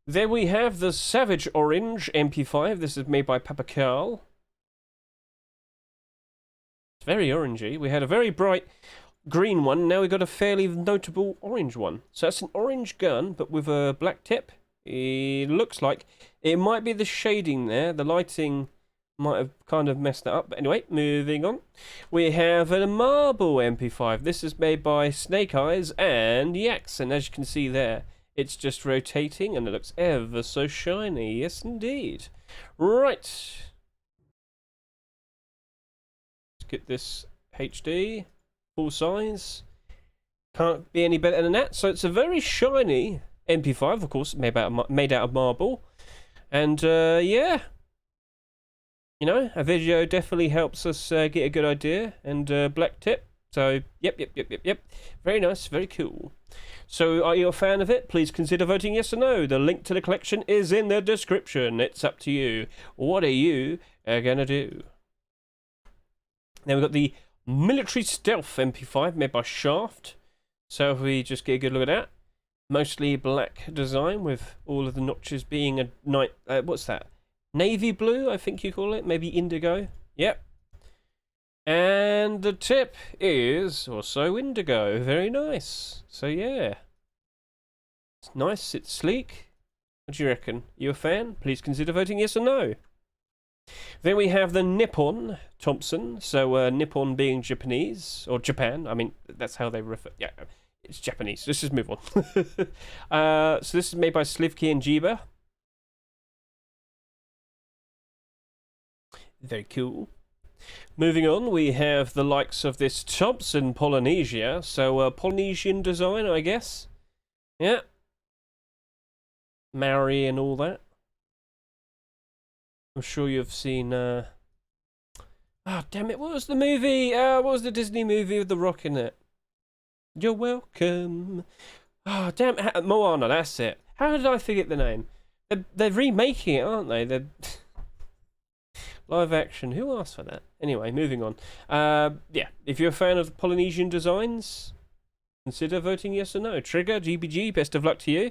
Then we have the Savage Orange MP5. This is made by Papa Carl. It's very orangey. We had a very bright green one. Now we've got a fairly notable orange one. So that's an orange gun, but with a black tip. It looks like it might be the shading there. The lighting Might have kind of messed that up. But anyway, moving on. We have a marble MP5. This is made by Snake Eyes and Yaks. And as you can see there, it's just rotating and it looks ever so shiny. Yes, indeed. Right. Let's get this HD. Full size. Can't be any better than that. So it's a very shiny MP5, of course, made out of marble. And, yeah. You know, a video definitely helps us get a good idea, and black tip. So, yep. Very nice, very cool. So, are you a fan of it? Please consider voting yes or no. The link to the collection is in the description. It's up to you. What are you gonna do? Then we've got the Military Stealth MP5 made by Shaft. So, if we just get a good look at that. Mostly black design with all of the notches being a night. What's that? Navy blue, I think you call it. Maybe indigo. Yep. And the tip is also indigo. Very nice. So, yeah. It's nice. It's sleek. What do you reckon? You a fan? Please consider voting yes or no. Then we have the Nippon Thompson. So, Nippon being Japanese. Or Japan. I mean, that's how they refer. Yeah, it's Japanese. Let's just move on. So, this is made by Slivki and Jiba. Very cool. Moving on, we have the likes of this Thompson Polynesia. So, Polynesian design, I guess. Yeah. Maori and all that. I'm sure you've seen... Oh, damn it. What was the movie? What was the Disney movie with The Rock in it? You're welcome. Oh, damn it. Moana, that's it. How did I forget the name? They're remaking it, aren't they? They're... Live action. Who asked for that? Anyway, moving on. Yeah, if you're a fan of the Polynesian designs, consider voting yes or no. Trigger, GBG, best of luck to you.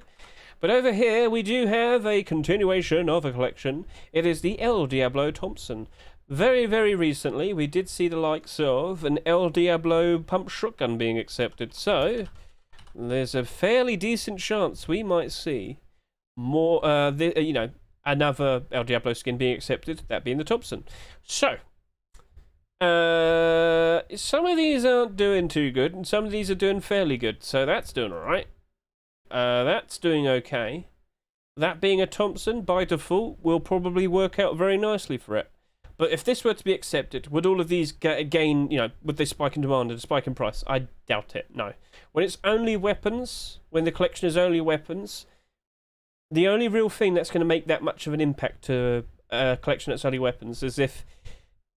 But over here, we do have a continuation of a collection. It is the El Diablo Thompson. Very, very recently, we did see the likes of an El Diablo pump shotgun being accepted. So, there's a fairly decent chance we might see more, you know, another El Diablo skin being accepted, that being the Thompson. So, some of these aren't doing too good, and some of these are doing fairly good. So that's doing alright. That's doing okay. That being a Thompson, by default, will probably work out very nicely for it. But if this were to be accepted, would all of these gain, you know, would they spike in demand and spike in price? I doubt it, no. When it's only weapons, when the collection is only weapons, the only real thing that's going to make that much of an impact to a collection that's only weapons is if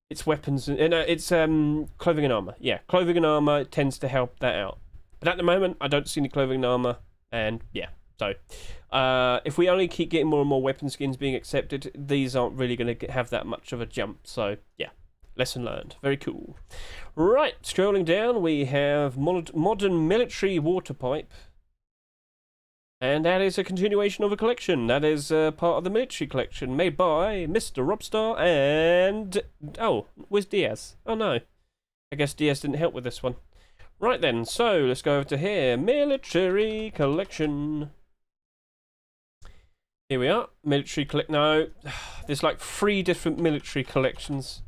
it's weapons and it's clothing and armor. Yeah, clothing and armor tends to help that out. But at the moment, I don't see any clothing and armor, and yeah. So, if we only keep getting more and more weapon skins being accepted, these aren't really going to have that much of a jump. So, yeah, lesson learned. Very cool. Right, scrolling down, we have modern military water pipe. And that is a continuation of a collection. That is part of the military collection made by Mr. Robstar and... Oh, where's Diaz? Oh, no. I guess Diaz didn't help with this one. Right then, so let's go over to here. Military collection. Here we are. Military collect... No, there's like 3 different military collections.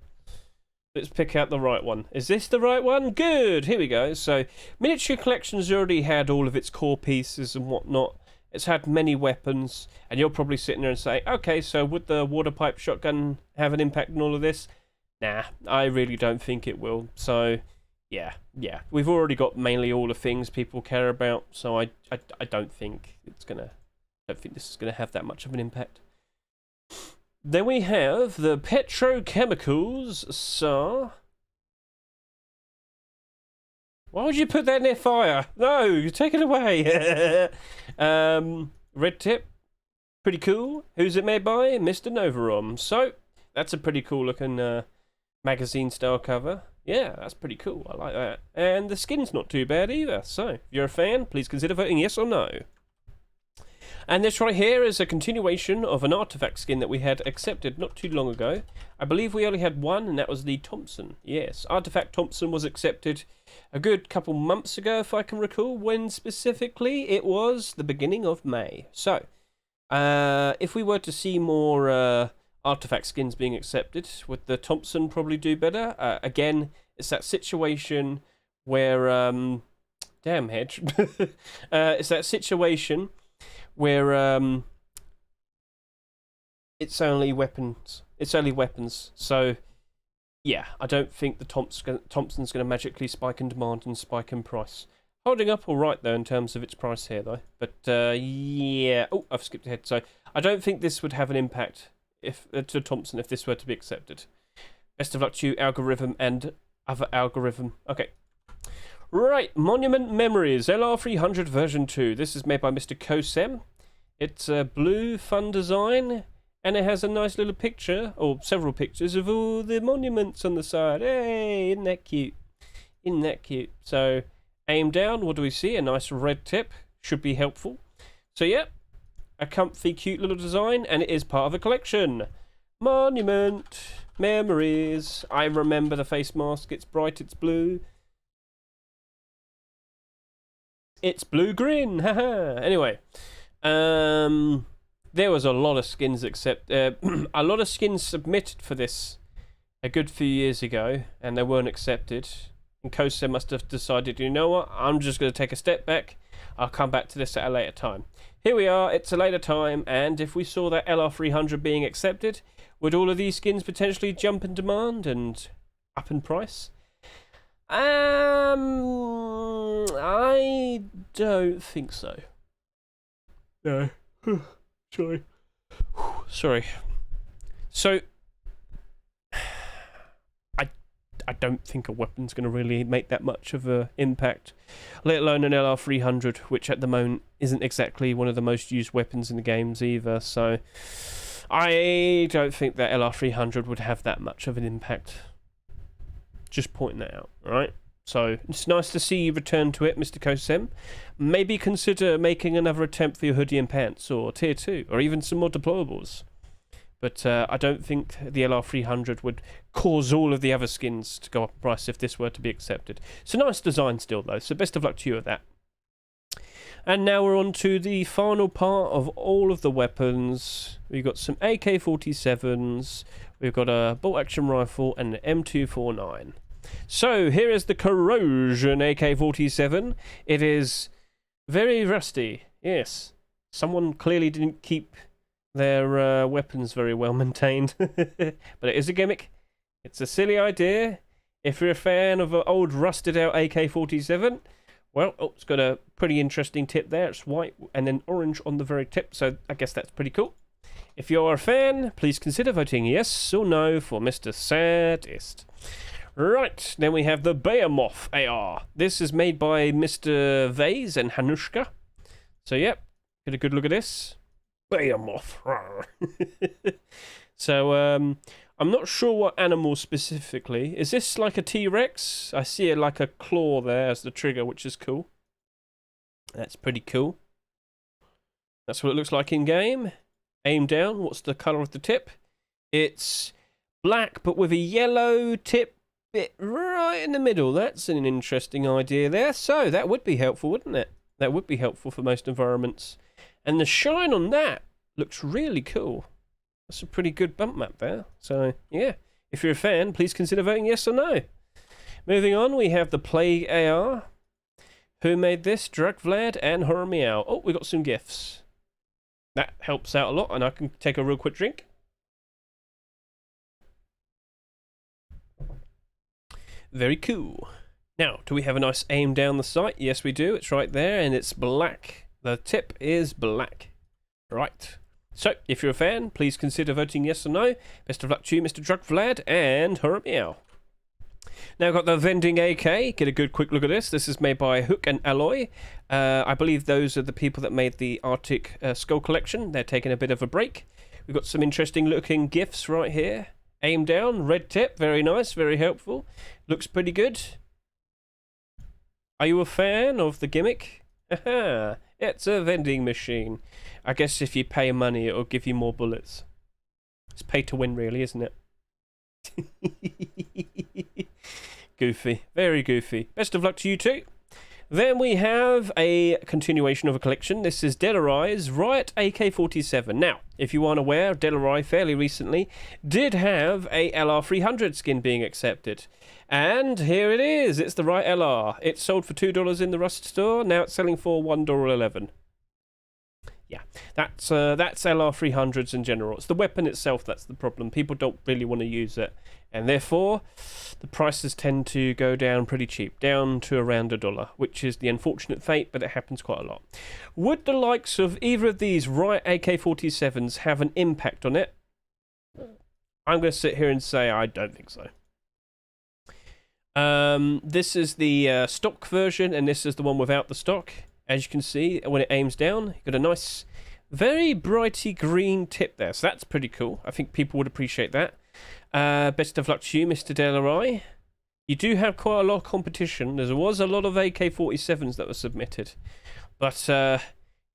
Let's pick out the right one. Is this the right one? Good! Here we go. So, military collection's already had all of its core pieces and whatnot. It's had many weapons, and you're probably sitting there and saying, okay, so would the water pipe shotgun have an impact on all of this? Nah, I really don't think it will. So, yeah. We've already got mainly all the things people care about, so I don't think it's gonna... I don't think this is gonna have that much of an impact. Then we have the petrochemicals, sir. Why would you put that near fire? No, take it away. Red tip, pretty cool. Who's it made by? Mr. Novarom. So, that's a pretty cool looking magazine style cover. Yeah, that's pretty cool. I like that. And the skin's not too bad either. So, if you're a fan, please consider voting yes or no. And this right here is a continuation of an artifact skin that we had accepted not too long ago. I believe we only had one, and that was the Thompson. Yes, Artifact Thompson was accepted a good couple months ago, if I can recall, when specifically it was the beginning of May. So, if we were to see more artifact skins being accepted. Would the Thompson probably do better? Again, it's that situation where damn Hedge. It's that situation where it's only weapons. It's only weapons. So yeah, I don't think the Thompson's going to magically spike in demand and spike in price. Holding up all right though in terms of its price here though. But yeah, oh, I've skipped ahead. So I don't think this would have an impact if to Thompson if this were to be accepted. Best of luck to you, algorithm and other algorithm. Okay. Right, Monument Memories, LR300 version 2. This is made by Mr. Kosem. It's a blue, fun design, and it has a nice little picture, or several pictures, of all the monuments on the side. Hey, isn't that cute? Isn't that cute? So, aim down, what do we see? A nice red tip. Should be helpful. So, yeah, a comfy, cute little design, and it is part of a collection. Monument Memories. I remember the face mask. It's bright, it's blue. It's blue grin, haha. Anyway, there was a lot of skins a lot of skins submitted for this a good few years ago, and they weren't accepted. And Kosem must have decided, you know what? I'm just going to take a step back. I'll come back to this at a later time. Here we are. It's a later time, and if we saw that LR300 being accepted, would all of these skins potentially jump in demand and up in price? I don't think so. No. Sorry. Sorry. So, I don't think a weapon's going to really make that much of an impact, let alone an LR300, which at the moment isn't exactly one of the most used weapons in the games either, so I don't think that LR300 would have that much of an impact. Just pointing that out, alright? So, it's nice to see you return to it, Mr. Kosem. Maybe consider making another attempt for your hoodie and pants, or tier 2, or even some more deployables. But I don't think the LR300 would cause all of the other skins to go up in price if this were to be accepted. It's a nice design still, though, so best of luck to you with that. And now we're on to the final part of all of the weapons. We've got some AK-47s, we've got a bolt-action rifle, and an M249. So, here is the Corrosion AK-47. It is very rusty, yes. Someone clearly didn't keep their weapons very well maintained. But it is a gimmick. It's a silly idea. If you're a fan of an old rusted out AK-47, well, oh, it's got a pretty interesting tip there. It's white and then orange on the very tip, so I guess that's pretty cool. If you're a fan, please consider voting yes or no for Mr. Sadist. Right, then we have the Behemoth AR. This is made by Mr. Vase and Hanushka. So, yep, get a good look at this. Behemoth. So, I'm not sure what animal specifically. Is this like a T-Rex? I see it like a claw there as the trigger, which is cool. That's pretty cool. That's what it looks like in game. Aim down. What's the colour of the tip? It's black, but with a yellow tip bit right in the middle. That's an interesting idea there. So, that would be helpful, wouldn't it? That would be helpful for most environments. And the shine on that looks really cool. That's a pretty good bump map there. So, yeah. If you're a fan, please consider voting yes or no. Moving on, we have the Plague AR. Who made this? Drug Vlad and Horror Meow. Oh, we got some gifts. That helps out a lot, and I can take a real quick drink. Very cool. Now, do we have a nice aim down the sight? Yes, we do. It's right there, and it's black. The tip is black. Right. So, if you're a fan, please consider voting yes or no. Best of luck to you, Mr. Drug Vlad and Horror Meow. Now I've got the Vending AK. Get a good quick look at this. This is made by Hook and Alloy. I believe those are the people that made the Arctic Skull Collection. They're taking a bit of a break. We've got some interesting looking gifts right here. Aim down, red tip, very nice, very helpful. Looks pretty good. Are you a fan of the gimmick? Haha, it's a vending machine. I guess if you pay money, it'll give you more bullets. It's pay to win, really, isn't it? Goofy, very goofy. Best of luck to you too. Then we have a continuation of a collection. This is Delary's Riot AK-47. Now, if you aren't aware, Delary fairly recently did have a LR300 skin being accepted. And here it is. It's the Riot LR. It sold for $2 in the Rust store. Now it's selling for $1.11. Yeah, that's LR300s in general. It's the weapon itself that's the problem. People don't really want to use it. And therefore, the prices tend to go down pretty cheap, down to around $1, which is the unfortunate fate, but it happens quite a lot. Would the likes of either of these Riot AK-47s have an impact on it? I'm going to sit here and say I don't think so. This is the stock version, and this is the one without the stock. As you can see, when it aims down, you've got a nice, very brighty green tip there. So that's pretty cool. I think people would appreciate that. Best of luck to you, Mr. Delary. You do have quite a lot of competition. There was a lot of AK-47s that were submitted. But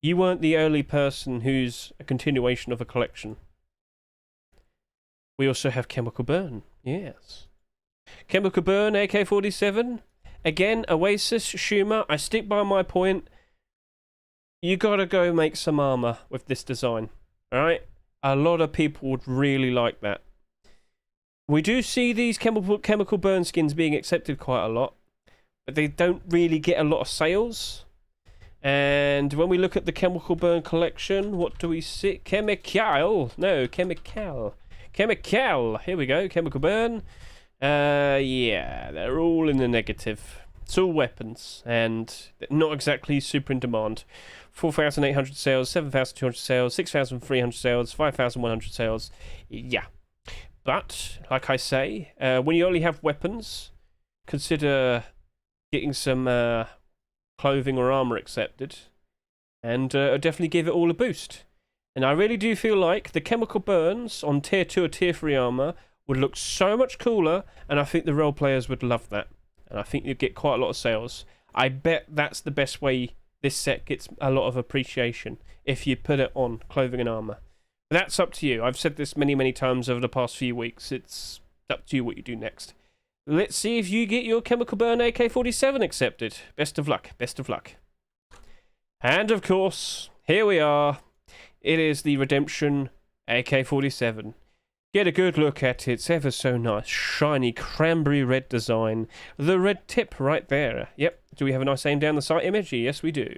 you weren't the only person who's a continuation of a collection. We also have Chemical Burn. Yes. Chemical Burn, AK-47. Again, Oasis, Schumer. I stick by my point. You gotta go make some armor with this design. Alright? A lot of people would really like that. We do see these chemical burn skins being accepted quite a lot, but they don't really get a lot of sales. And when we look at the chemical burn collection, what do we see? Chemical. Here we go. Chemical burn. Yeah, they're all in the negative. It's all weapons, and not exactly super in demand. 4,800 sales, 7,200 sales, 6,300 sales, 5,100 sales. Yeah. But, like I say, when you only have weapons, consider getting some clothing or armor accepted, and definitely give it all a boost. And I really do feel like the chemical burns on tier 2 or tier 3 armor would look so much cooler, and I think the role players would love that. And I think you'd get quite a lot of sales. I bet that's the best way this set gets a lot of appreciation, if you put it on clothing and armor. But that's up to you. I've said this many, many times over the past few weeks. It's up to you what you do next. Let's see if you get your Chemical Burn AK-47 accepted. Best of luck. Best of luck. And of course, here we are. It is the Redemption AK-47. Get a good look at its ever so nice, shiny, cranberry red design. The red tip right there. Yep. Do we have a nice aim down the sight image? Yes, we do.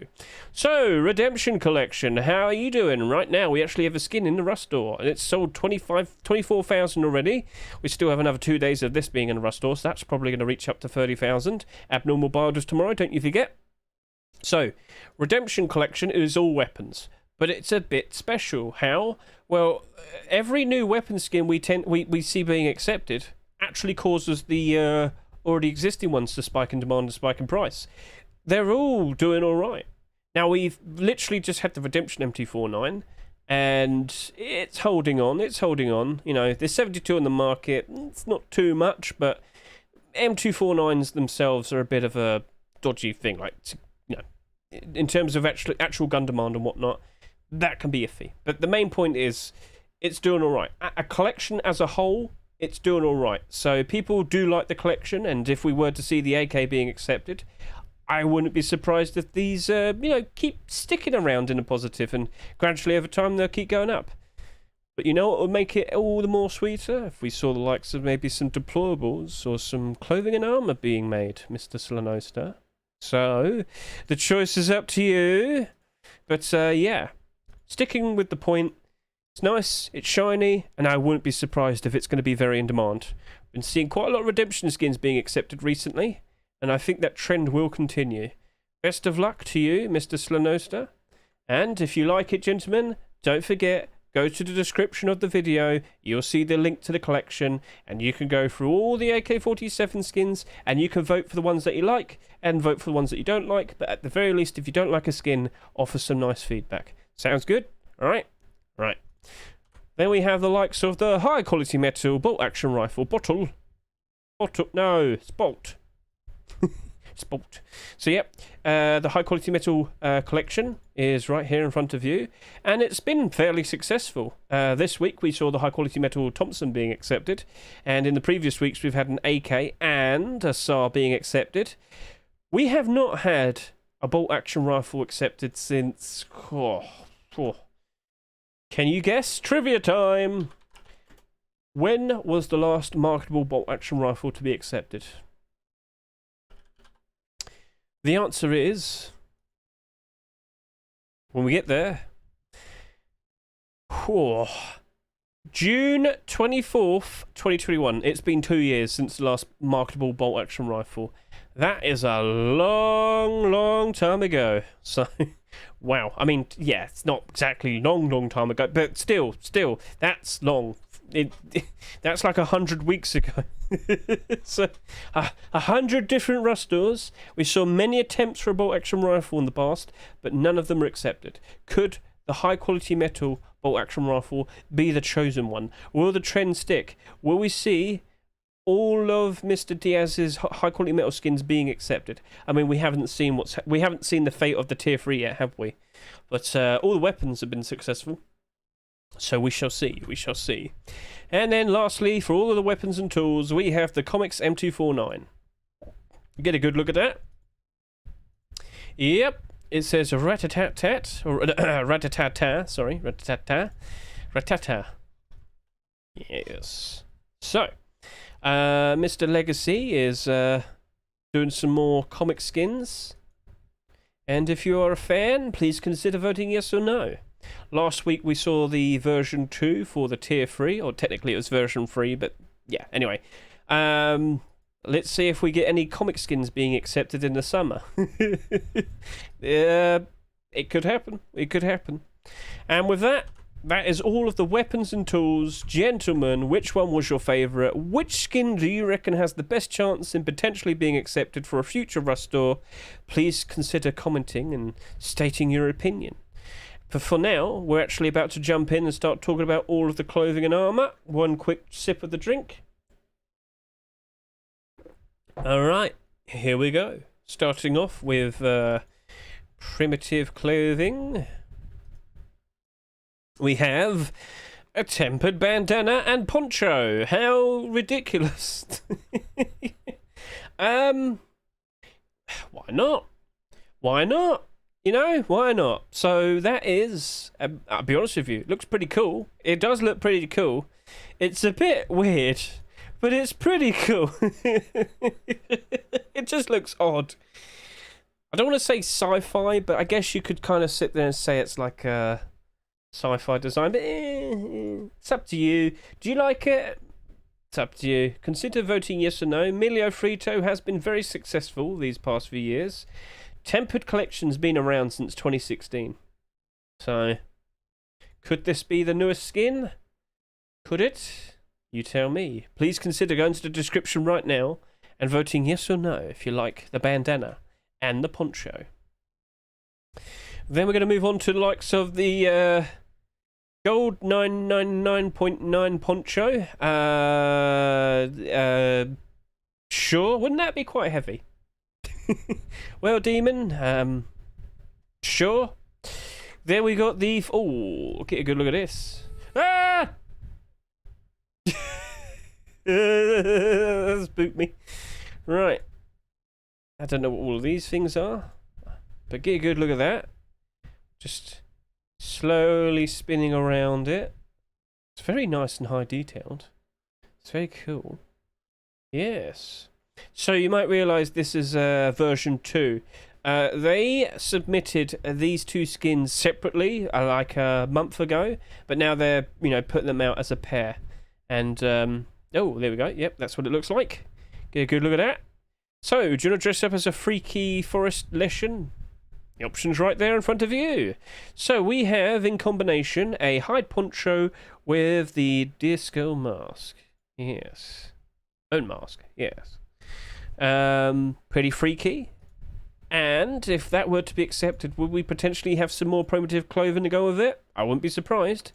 So, Redemption Collection. How are you doing? Right now, we actually have a skin in the Rust store, and it's sold 24,000 already. We still have another 2 days of this being in the Rust store, so that's probably going to reach up to 30,000. Abnormal build is tomorrow, don't you forget. So, Redemption Collection is all weapons, but it's a bit special. How? Well, every new weapon skin we see being accepted actually causes the already existing ones to spike in demand and spike in price. They're all doing all right. Now, we've literally just had the Redemption MT49, and it's holding on. It's holding on. You know, there's 72 on the market. It's not too much, but M249s themselves are a bit of a dodgy thing. Like, you know, in terms of actual gun demand and whatnot, that can be iffy. But the main point is, it's doing all right. A collection as a whole, it's doing all right. So people do like the collection, and if we were to see the AK being accepted, I wouldn't be surprised if these, keep sticking around in a positive, and gradually over time they'll keep going up. But you know what would make it all the more sweeter? If we saw the likes of maybe some deployables or some clothing and armor being made, Mr. Slanosta. So, the choice is up to you. But, yeah. Sticking with the point, it's nice, it's shiny, and I wouldn't be surprised if it's going to be very in demand. Been seeing quite a lot of Redemption skins being accepted recently, and I think that trend will continue. Best of luck to you, Mr. Slanosta. And if you like it, gentlemen, don't forget, go to the description of the video, you'll see the link to the collection, and you can go through all the AK-47 skins, and you can vote for the ones that you like, and vote for the ones that you don't like, but at the very least, if you don't like a skin, offer some nice feedback. Sounds good? Alright? Right. Then we have the likes of the high quality metal bolt action rifle. No, it's bolt. It's bolt. So yep, the high quality metal collection is right here in front of you, and it's been fairly successful. This week we saw the high quality metal Thompson being accepted, and in the previous weeks we've had an AK and a SAR being accepted. We have not had a bolt-action rifle accepted since... Can you guess? Trivia time! When was the last marketable bolt-action rifle to be accepted? The answer is... when we get there... June 24th, 2021. It's been 2 years since the last marketable bolt-action rifle. That is a long, long time ago. So, wow. I mean, yeah, it's not exactly long time ago, but still, that's long. That's like 100 weeks ago. So, 100 different rustors. We saw many attempts for a bolt-action rifle in the past, but none of them were accepted. Could the high-quality metal bolt-action rifle be the chosen one? Will the trend stick? Will we see all of Mr. Diaz's high-quality metal skins being accepted? I mean, we haven't seen the fate of the tier 3 yet, have we? But all the weapons have been successful. So we shall see, And then lastly, for all of the weapons and tools, we have the Comics M249. Get a good look at that. Yep, it says rat-a-tat-tat, or rat-a-tat-tat, sorry, rat-a-tat-tat, rat-a-tat. Yes. So, Mr. Legacy is doing some more comic skins. And if you are a fan, please consider voting yes or no. Last week we saw the version 2 for the tier 3, or technically it was version 3, but yeah, anyway. Let's see if we get any comic skins being accepted in the summer. It could happen. And with that, that is all of the weapons and tools. Gentlemen, which one was your favourite? Which skin do you reckon has the best chance in potentially being accepted for a future Rust store? Please consider commenting and stating your opinion. But for now, we're actually about to jump in and start talking about all of the clothing and armour. One quick sip of the drink. Alright, here we go. Starting off with primitive clothing. We have a tempered bandana and poncho. How ridiculous. Why not? You know, why not? So that is, I'll be honest with you, it looks pretty cool. It does look pretty cool. It's a bit weird, but it's pretty cool. It just looks odd. I don't want to say sci-fi, but I guess you could kind of sit there and say it's like a sci-fi design, but it's up to you. Do you like it? It's up to you. Consider voting yes or no. Emilio Frito has been very successful these past few years. Tempered Collection's been around since 2016. So, could this be the newest skin? Could it? You tell me. Please consider going to the description right now and voting yes or no if you like the bandana and the poncho. Then we're going to move on to the likes of the gold 999.9 poncho. Sure, wouldn't that be quite heavy? Well, Demon, sure. Then we got the... Oh, get a good look at this. Ah! That spooked me. Right. I don't know what all of these things are, but get a good look at that. Just slowly spinning around it. It's very nice and high detailed. It's very cool. Yes. So you might realise this is version 2. They submitted these two skins separately like a month ago, but now they're putting them out as a pair. And oh, there we go. Yep, that's what it looks like. Get a good look at that. So, do you want to dress up as a freaky forest lesson? The option's right there in front of you. So we have in combination a hide poncho with the disco mask. Yes. Own mask. Yes. Pretty freaky. And if that were to be accepted, would we potentially have some more primitive clothing to go with it? I wouldn't be surprised.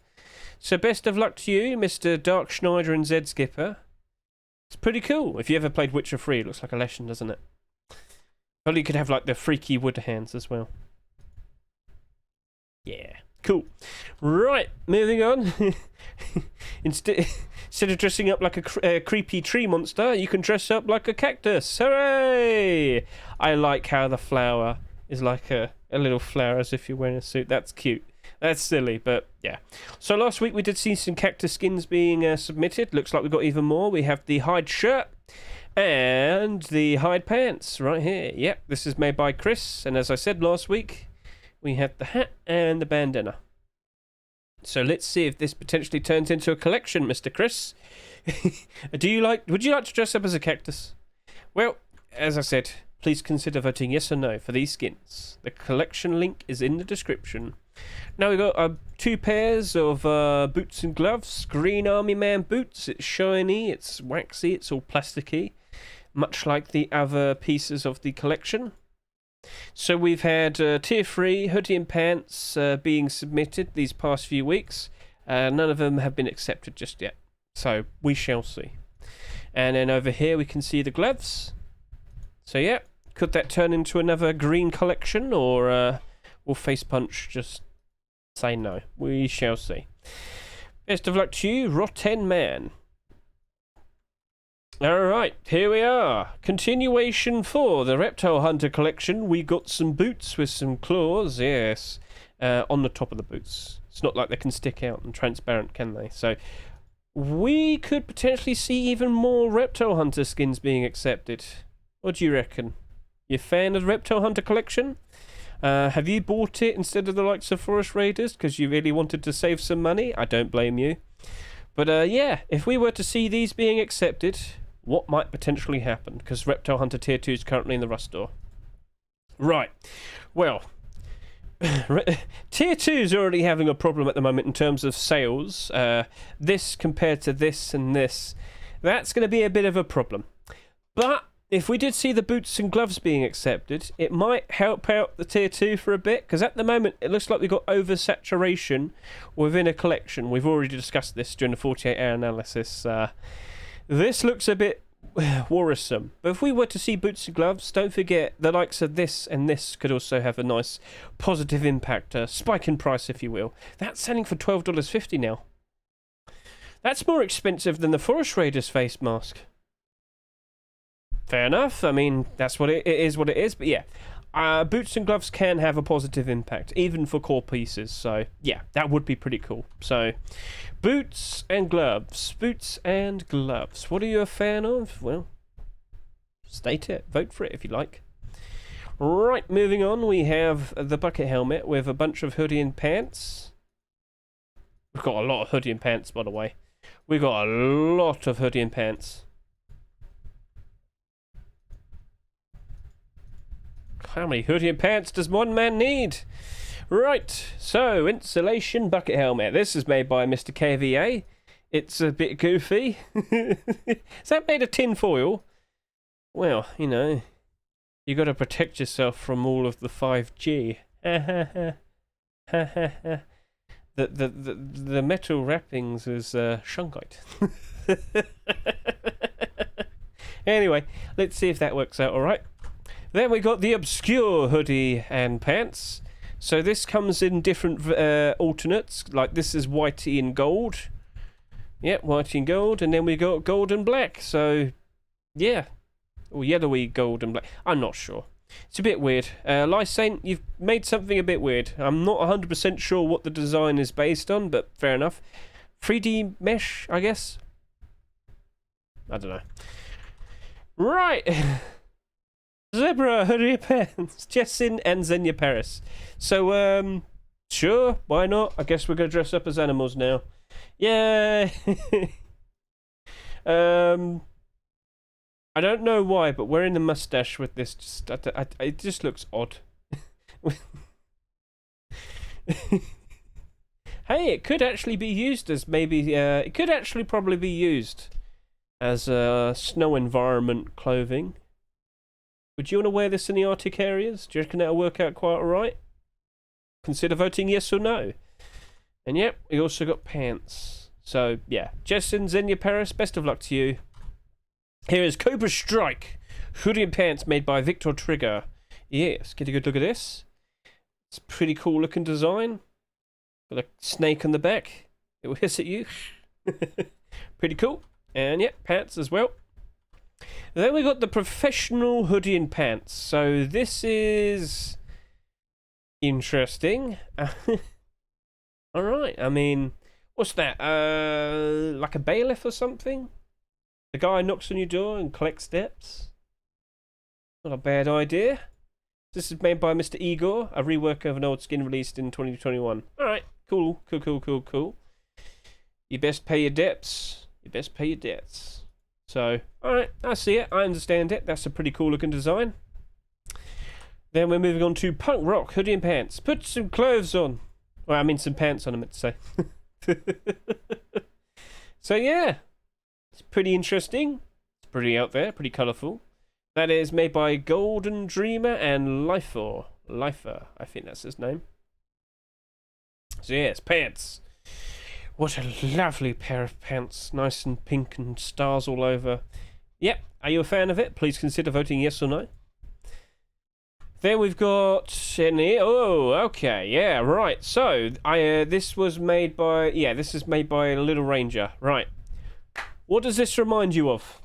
So best of luck to you, Mr. Dark Schneider and Zed Skipper. It's pretty cool. If you ever played Witcher 3, it looks like a lesson, doesn't it? Probably you could have like the freaky wood hands as well. Yeah. Cool. Right, moving on. Instead of dressing up like a creepy tree monster, you can dress up like a cactus. Hooray! I like how the flower is like a little flower as if you're wearing a suit. That's cute. That's silly, but yeah. So last week we did see some cactus skins being submitted. Looks like we've got even more. We have the hide shirt and the hide pants right here. Yep, this is made by Chris. And as I said last week, we have the hat and the bandana. So let's see if this potentially turns into a collection, Mr. Chris. Would you like to dress up as a cactus? Well, as I said, please consider voting yes or no for these skins. The collection link is in the description. Now we've got 2 pairs of boots and gloves. Green Army Man boots. It's shiny, it's waxy, it's all plasticky, much like the other pieces of the collection. So we've had tier 3 hoodie and pants being submitted these past few weeks. None of them have been accepted just yet, so we shall see. And then over here we can see the gloves. So yeah, could that turn into another green collection, or will Face Punch just say no? We shall see. Best of luck to you, Rotten Man. Alright, here we are. Continuation for the Reptile Hunter collection. We got some boots with some claws, yes, on the top of the boots. It's not like they can stick out and transparent, can they? So we could potentially see even more Reptile Hunter skins being accepted. What do you reckon? You a fan of the Reptile Hunter collection? Have you bought it instead of the likes of Forest Raiders because you really wanted to save some money? I don't blame you. But yeah, if we were to see these being accepted, what might potentially happen? Because Reptile Hunter Tier 2 is currently in the Rust store. Right. Well, Tier 2 is already having a problem at the moment in terms of sales. This compared to this and this, that's going to be a bit of a problem. But if we did see the boots and gloves being accepted, it might help out the Tier 2 for a bit, because at the moment it looks like we've got oversaturation within a collection. We've already discussed this during the 48-hour analysis. This looks a bit worrisome. But if we were to see boots and gloves, don't forget the likes of this and this could also have a nice positive impact, a spike in price if you will. That's selling for $12.50 now. That's more expensive than the Forest Raiders face mask. Fair enough. I mean, that's what it is. What it is. But yeah, boots and gloves can have a positive impact, even for core pieces. So yeah, that would be pretty cool. So, boots and gloves. Boots and gloves. What are you a fan of? Well, state it. Vote for it if you like. Right, moving on. We have the bucket helmet with a bunch of hoodie and pants. We've got a lot of hoodie and pants, by the way. We've got a lot of hoodie and pants. How many hoodie and pants does one man need? Right, so insulation bucket helmet. This is made by Mr. KVA. It's a bit goofy. Is that made of tin foil? Well, you know, you got to protect yourself from all of the 5G. The metal wrappings is shungite. Anyway, let's see if that works out all right. Then we got the obscure hoodie and pants. So this comes in different alternates. Like this is whitey and gold. Yep, whitey and gold. And then we got gold and black. So, yeah. Or yellowy gold and black. I'm not sure. It's a bit weird. Lysane, you've made something a bit weird. I'm not 100% sure what the design is based on, but fair enough. 3D mesh, I guess? I don't know. Right. Zebra, hoodie pants, Jessin and Xenia Paris. So, sure, why not? I guess we're going to dress up as animals now. Yay! I don't know why, but wearing the mustache with this, just, it just looks odd. Hey, it could actually be used as maybe, it could actually probably be used as snow environment clothing. Would you want to wear this in the Arctic areas? Do you reckon that'll work out quite alright? Consider voting yes or no. And yep, we also got pants. So, yeah. Jessin, Xenia Paris, best of luck to you. Here is Cobra Strike. Hoodie and pants made by Victor Trigger. Yes, get a good look at this. It's a pretty cool looking design. Got a snake on the back. It will hiss at you. Pretty cool. And yeah, pants as well. Then we got the professional hoodie and pants. So this is interesting. All right. I mean, what's that? Like a bailiff or something? The guy knocks on your door and collects debts. Not a bad idea. This is made by Mr. Igor, a rework of an old skin released in 2021. All right. Cool. You best pay your debts. So, alright, I see it. I understand it. That's a pretty cool looking design. Then we're moving on to punk rock hoodie and pants. Put some clothes on. Well, I mean some pants on, I meant to say. So, yeah. It's pretty interesting. It's pretty out there, pretty colourful. That is made by Golden Dreamer and Lifer. I think that's his name. So, yes, pants. What a lovely pair of pants, nice and pink and stars all over. Yep, are you a fan of it? Please consider voting yes or no. Then we've got oh, okay, yeah, right. So, this was made by, this is made by Little Ranger, right. What does this remind you of?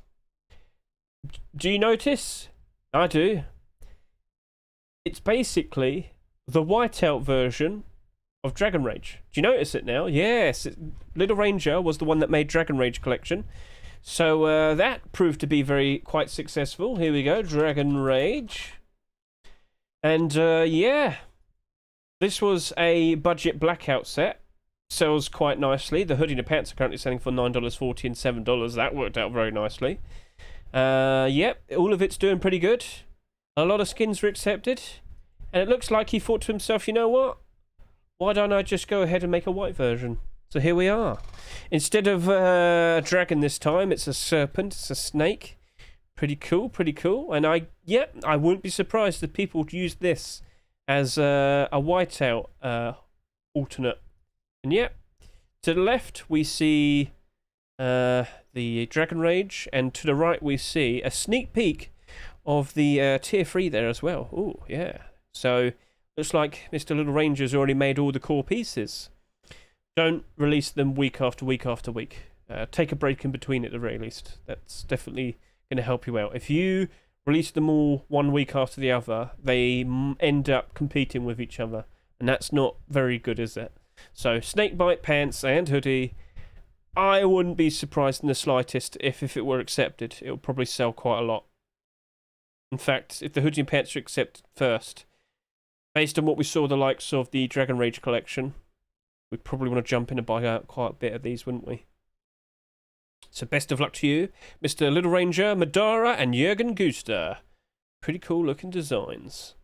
Do you notice? I do. It's basically the whiteout version of Dragon Rage. Do you notice it now? Yes, Little Ranger was the one that made Dragon Rage collection. So that proved to be quite successful. Here we go, Dragon Rage. And yeah, this was a budget blackout set. Sells quite nicely. The hoodie and the pants are currently selling for $9.40 and $7. That worked out very nicely. Yep, all of it's doing pretty good. A lot of skins were accepted. And it looks like he thought to himself, you know what? Why don't I just go ahead and make a white version? So here we are. Instead of a dragon this time, it's a serpent, it's a snake. Pretty cool. And I wouldn't be surprised if people would use this as a whiteout alternate. And yeah, to the left we see the Dragon Rage, and to the right we see a sneak peek of the tier 3 there as well. Oh, yeah. So looks like Mr. Little Ranger's already made all the core pieces. Don't release them week after week after week. Take a break in between at the very least. That's definitely going to help you out. If you release them all one week after the other, they end up competing with each other. And that's not very good, is it? So, Snakebite pants and hoodie. I wouldn't be surprised in the slightest if it were accepted. It would probably sell quite a lot. In fact, if the hoodie and pants are accepted first, based on what we saw the likes of the Dragon Rage collection, we'd probably want to jump in and buy out quite a bit of these, wouldn't we? So best of luck to you, Mr. Little Ranger, Madara, and Jürgen Guster. Pretty cool looking designs.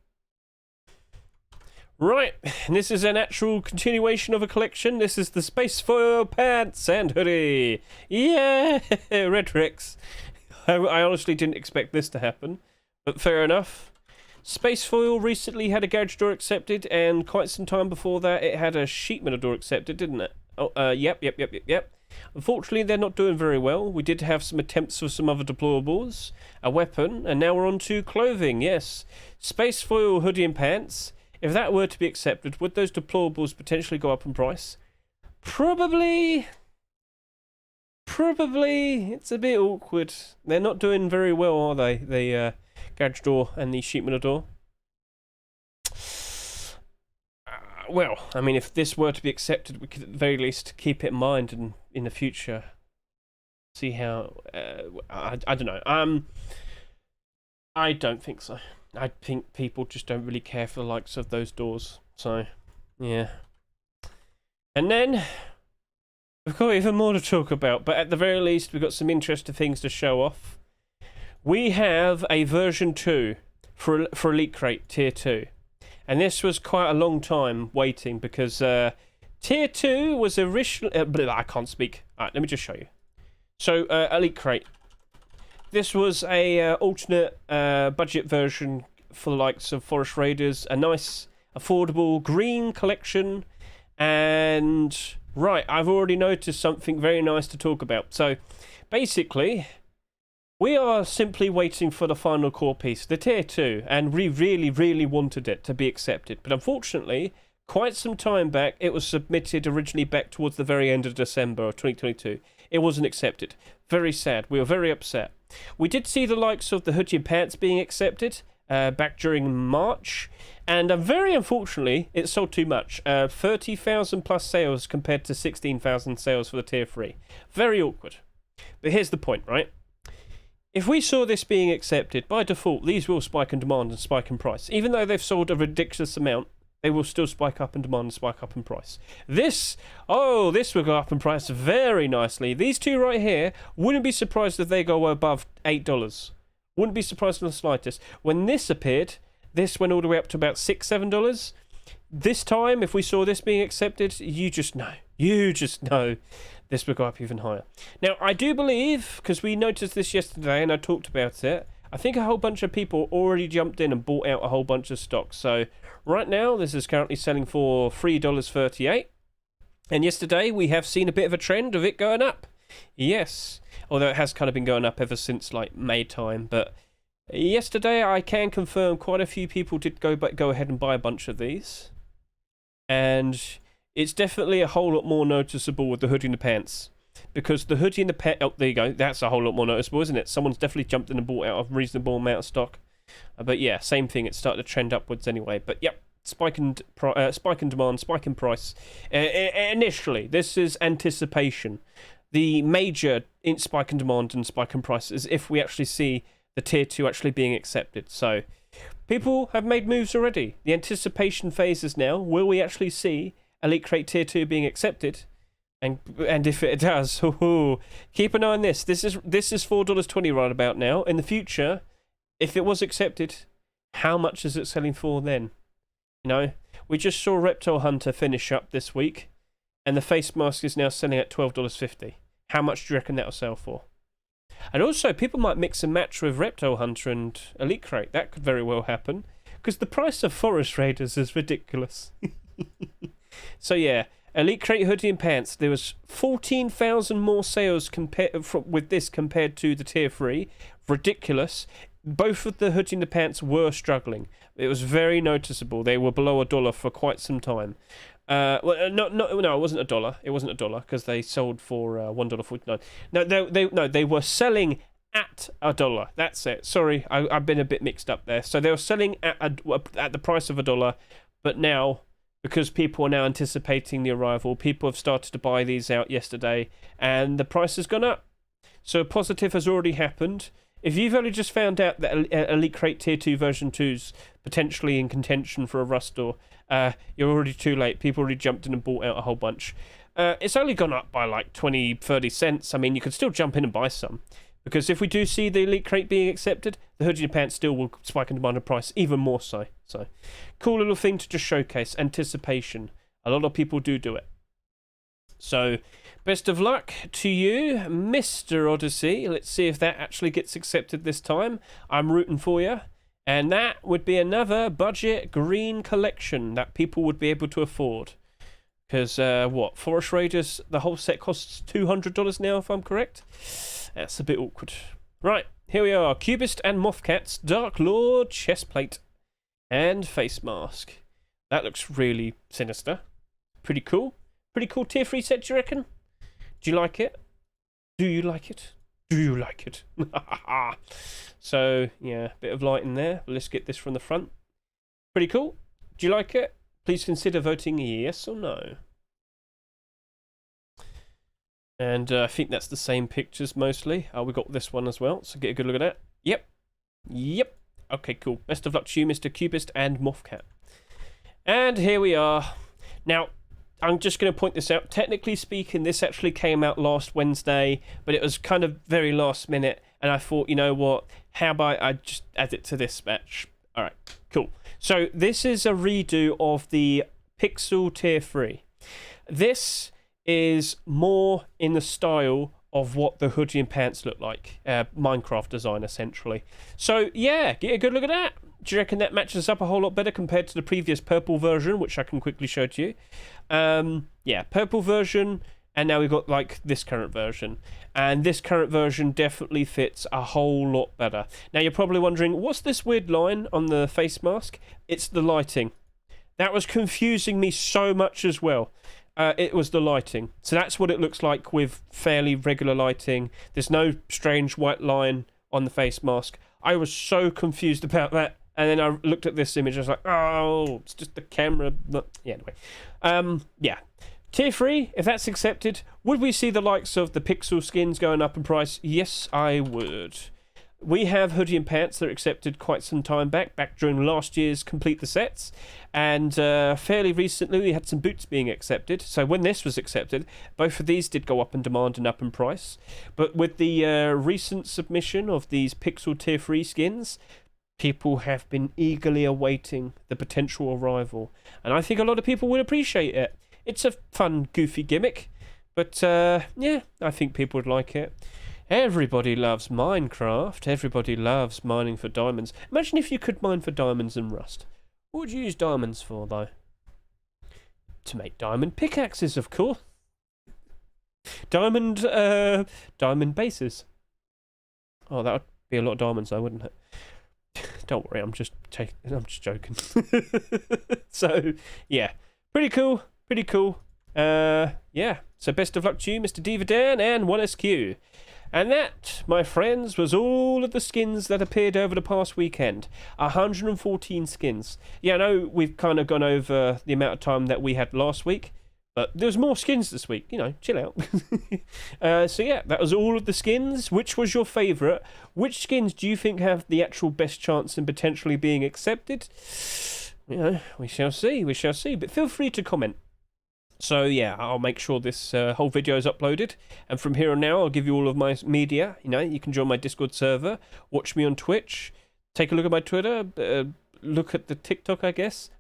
Right, and this is an actual continuation of a collection. This is the Space Foil Pants and Hoodie. Yeah, Redrix. I honestly didn't expect this to happen, but fair enough. Space Foil recently had a garage door accepted, and quite some time before that it had a sheet metal door accepted, didn't it? Oh, yep. Unfortunately, they're not doing very well. We did have some attempts for some other deployables, a weapon, and now we're on to clothing, yes. Space Foil Hoodie and Pants. If that were to be accepted, would those deployables potentially go up in price? Probably. It's a bit awkward. They're not doing very well, are they? The garage door and the sheet metal door. Well, I mean, if this were to be accepted, we could at the very least keep it in mind and in the future see how. I don't know. I don't think so. I think people just don't really care for the likes of those doors. So, yeah. And then we've got even more to talk about, but at the very least, we've got some interesting things to show off. We have a version 2 for Elite Crate Tier 2. And this was quite a long time waiting because Tier 2 was originally... I can't speak. Alright, let me just show you. So, Elite Crate. This was a alternate budget version for the likes of Forest Raiders. A nice, affordable green collection. And, right, I've already noticed something very nice to talk about. So, basically, we are simply waiting for the final core piece, the Tier 2. And we really, really wanted it to be accepted. But unfortunately, quite some time back. It was submitted originally back towards the very end of December of 2022. It wasn't accepted. Very sad. We were very upset. We did see the likes of the hoodie and pants being accepted back during March, and very unfortunately, it sold too much. 30,000 plus sales compared to 16,000 sales for the tier 3. Very awkward. But here's the point, right? If we saw this being accepted, by default, these will spike in demand and spike in price. Even though they've sold a ridiculous amount, they will still spike up in demand and spike up in price. This will go up in price very nicely. These two right here, wouldn't be surprised if they go above $8. Wouldn't be surprised in the slightest. When this appeared, this went all the way up to about $6, $7. This time, if we saw this being accepted, you just know. You just know this will go up even higher. Now, I do believe, because we noticed this yesterday and I talked about it, I think a whole bunch of people already jumped in and bought out a whole bunch of stock. So right now, this is currently selling for $3.38. And yesterday, we have seen a bit of a trend of it going up. Yes, although it has kind of been going up ever since like May time. But yesterday, I can confirm quite a few people did go ahead and buy a bunch of these. And it's definitely a whole lot more noticeable with the hoodie and the pants. Because the hoodie and the pants... Oh, there you go. That's a whole lot more noticeable, isn't it? Someone's definitely jumped in and bought out a reasonable amount of stock. But yeah, same thing. It's started to trend upwards anyway. But yep, spike in demand, spike in price. Initially, this is anticipation. The major spike in demand and spike in price is if we actually see the tier 2 actually being accepted. So people have made moves already. The anticipation phase is now. Will we actually see Elite Crate tier 2 being accepted? And if it does, keep an eye on this. This is $4.20 right about now. In the future, if it was accepted, how much is it selling for then? You know, we just saw Reptile Hunter finish up this week, and the face mask is now selling at $12.50. How much do you reckon that'll sell for? And also, people might mix and match with Reptile Hunter and Elite Crate. That could very well happen, because the price of Forest Raiders is ridiculous. So yeah, Elite Crate hoodie and pants. There was 14,000 more sales with this compared to the tier 3. Ridiculous. Both of the hoodie and the pants were struggling. It was very noticeable. They were below $1 for quite some time. No, it wasn't $1. It wasn't $1 because they sold for $1.49. No, they were selling at $1. That's it. Sorry, I've been a bit mixed up there. So they were selling at the price of $1, but now, because people are now anticipating the arrival, people have started to buy these out yesterday, and the price has gone up. So a positive has already happened. If you've only just found out that Elite Crate Tier 2 version 2's potentially in contention for a Rust store, you're already too late. People already jumped in and bought out a whole bunch. It's only gone up by like 20, 30 cents. I mean, you could still jump in and buy some. Because if we do see the Elite Crate being accepted, the hoodie and pants still will spike in demand and price even more so. So, cool little thing to just showcase. Anticipation. A lot of people do it. So, best of luck to you, Mr. Odyssey. Let's see if that actually gets accepted this time. I'm rooting for you. And that would be another budget green collection that people would be able to afford. Because, Forest Raiders, the whole set costs $200 now, if I'm correct? That's a bit awkward. Right, here we are. Cubist and Mothcat's Dark Lord chestplate and face mask. That looks really sinister. Pretty cool. Pretty cool tier 3 set, do you reckon? Do you like it? Do you like it? Do you like it? So, yeah, bit of light in there. Let's get this from the front. Pretty cool. Do you like it? Please consider voting yes or no. And I think that's the same pictures mostly. We got this one as well, so get a good look at that. Yep. Okay, cool. Best of luck to you, Mr. Cubist and Mothcat. And here we are. Now, I'm just going to point this out. Technically speaking, this actually came out last Wednesday, but it was kind of very last minute, and I thought, you know what, how about I just add it to this batch? Alright, cool. So, this is a redo of the Pixel Tier 3. This is more in the style of what the hoodie and pants look like. Minecraft design, essentially. So, yeah, get a good look at that. Do you reckon that matches up a whole lot better compared to the previous purple version, which I can quickly show to you? Yeah, purple version, and now we've got, like, this current version. And this current version definitely fits a whole lot better. Now, you're probably wondering, what's this weird line on the face mask? It's the lighting. That was confusing me so much as well. It was the lighting. So that's what it looks like with fairly regular lighting. There's no strange white line on the face mask. I was so confused about that. And then I looked at this image. I was like, oh, it's just the camera. Yeah, anyway. Yeah. Tier 3, if that's accepted, would we see the likes of the pixel skins going up in price? Yes, I would. We have hoodie and pants that are accepted quite some time back during last year's Complete the Sets, and fairly recently we had some boots being accepted. So when this was accepted, both of these did go up in demand and up in price. But with the recent submission of these Pixel Tier 3 skins, people have been eagerly awaiting the potential arrival, and I think a lot of people would appreciate it. It's a fun, goofy gimmick, but yeah, I think people would like it. Everybody loves Minecraft. Everybody loves mining for diamonds. Imagine if you could mine for diamonds in Rust. What would you use diamonds for, though? To make diamond pickaxes, of course. Diamond bases. Oh, that would be a lot of diamonds, though, wouldn't it? Don't worry, I'm just joking. So, yeah, pretty cool. Yeah. So best of luck to you, Mr. Divadan and 1SQ. And that, my friends, was all of the skins that appeared over the past weekend. 114 skins. Yeah, I know we've kind of gone over the amount of time that we had last week, but there's more skins this week. You know, chill out. So yeah, that was all of the skins. Which was your favourite? Which skins do you think have the actual best chance in potentially being accepted? You know, we shall see. But feel free to comment. So yeah, I'll make sure this whole video is uploaded, and from here on now I'll give you all of my media. You know, you can join my Discord server, watch me on Twitch, take a look at my Twitter, look at the TikTok, I guess.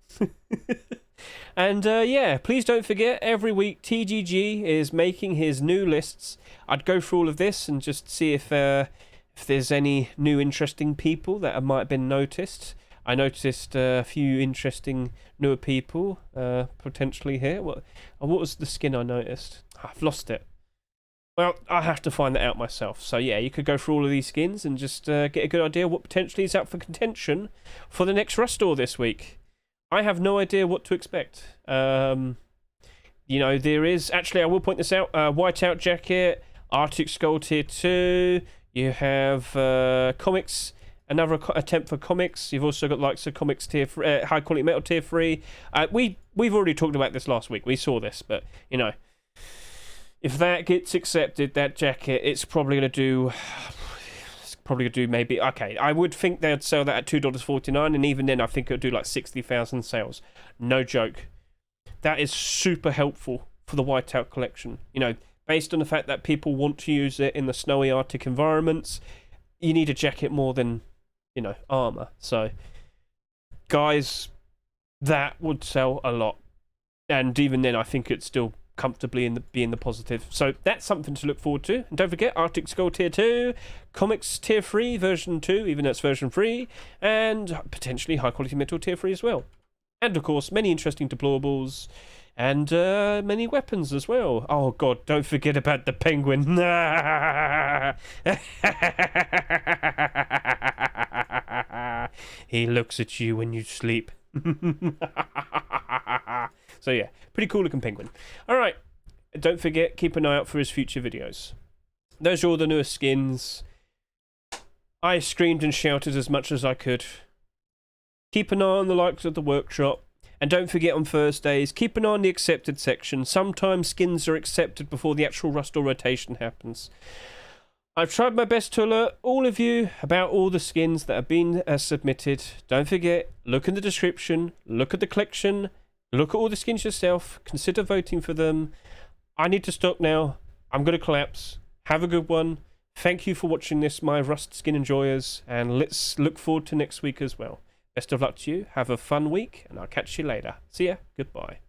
And yeah, please don't forget, every week TGG is making his new lists. I'd go through all of this and just see if there's any new interesting people that might have been noticed. I noticed a few interesting newer people potentially here. What was the skin I noticed? I've lost it. Well, I have to find that out myself. So yeah, you could go through all of these skins and just get a good idea what potentially is out for contention for the next Rust Store this week. I have no idea what to expect. You know, there is... Actually, I will point this out. Whiteout Jacket, Arctic Skull Tier 2. You have comics... Another attempt for comics. You've also got likes of comics tier high quality metal tier 3. We've already talked about this last week. We saw this, but you know, if that gets accepted, that jacket, it's probably gonna do. It's probably gonna do maybe. Okay, I would think they'd sell that at $2.49, and even then, I think it would do like 60,000 sales. No joke. That is super helpful for the Whiteout collection. You know, based on the fact that people want to use it in the snowy Arctic environments, you need a jacket more than, you know, armor. So, guys, that would sell a lot, and even then, I think it's still comfortably be in the positive. So that's something to look forward to. And don't forget, Arctic Skull Tier 2, Comics Tier 3 version 2, even though it's version 3, and potentially high quality metal Tier 3 as well. And of course, many interesting deployables. And many weapons as well. Oh god, don't forget about the penguin. He looks at you when you sleep. So yeah, pretty cool looking penguin. Alright, don't forget, keep an eye out for his future videos. Those are all the newest skins. I screamed and shouted as much as I could. Keep an eye on the likes of the workshop. And don't forget, on Thursdays, keep an eye on the accepted section. Sometimes skins are accepted before the actual Rust Store rotation happens. I've tried my best to alert all of you about all the skins that have been submitted. Don't forget, look in the description, look at the collection, look at all the skins yourself, consider voting for them. I need to stop now. I'm going to collapse. Have a good one. Thank you for watching this, my Rust skin enjoyers, and let's look forward to next week as well. Best of luck to you, have a fun week, and I'll catch you later. See ya, goodbye.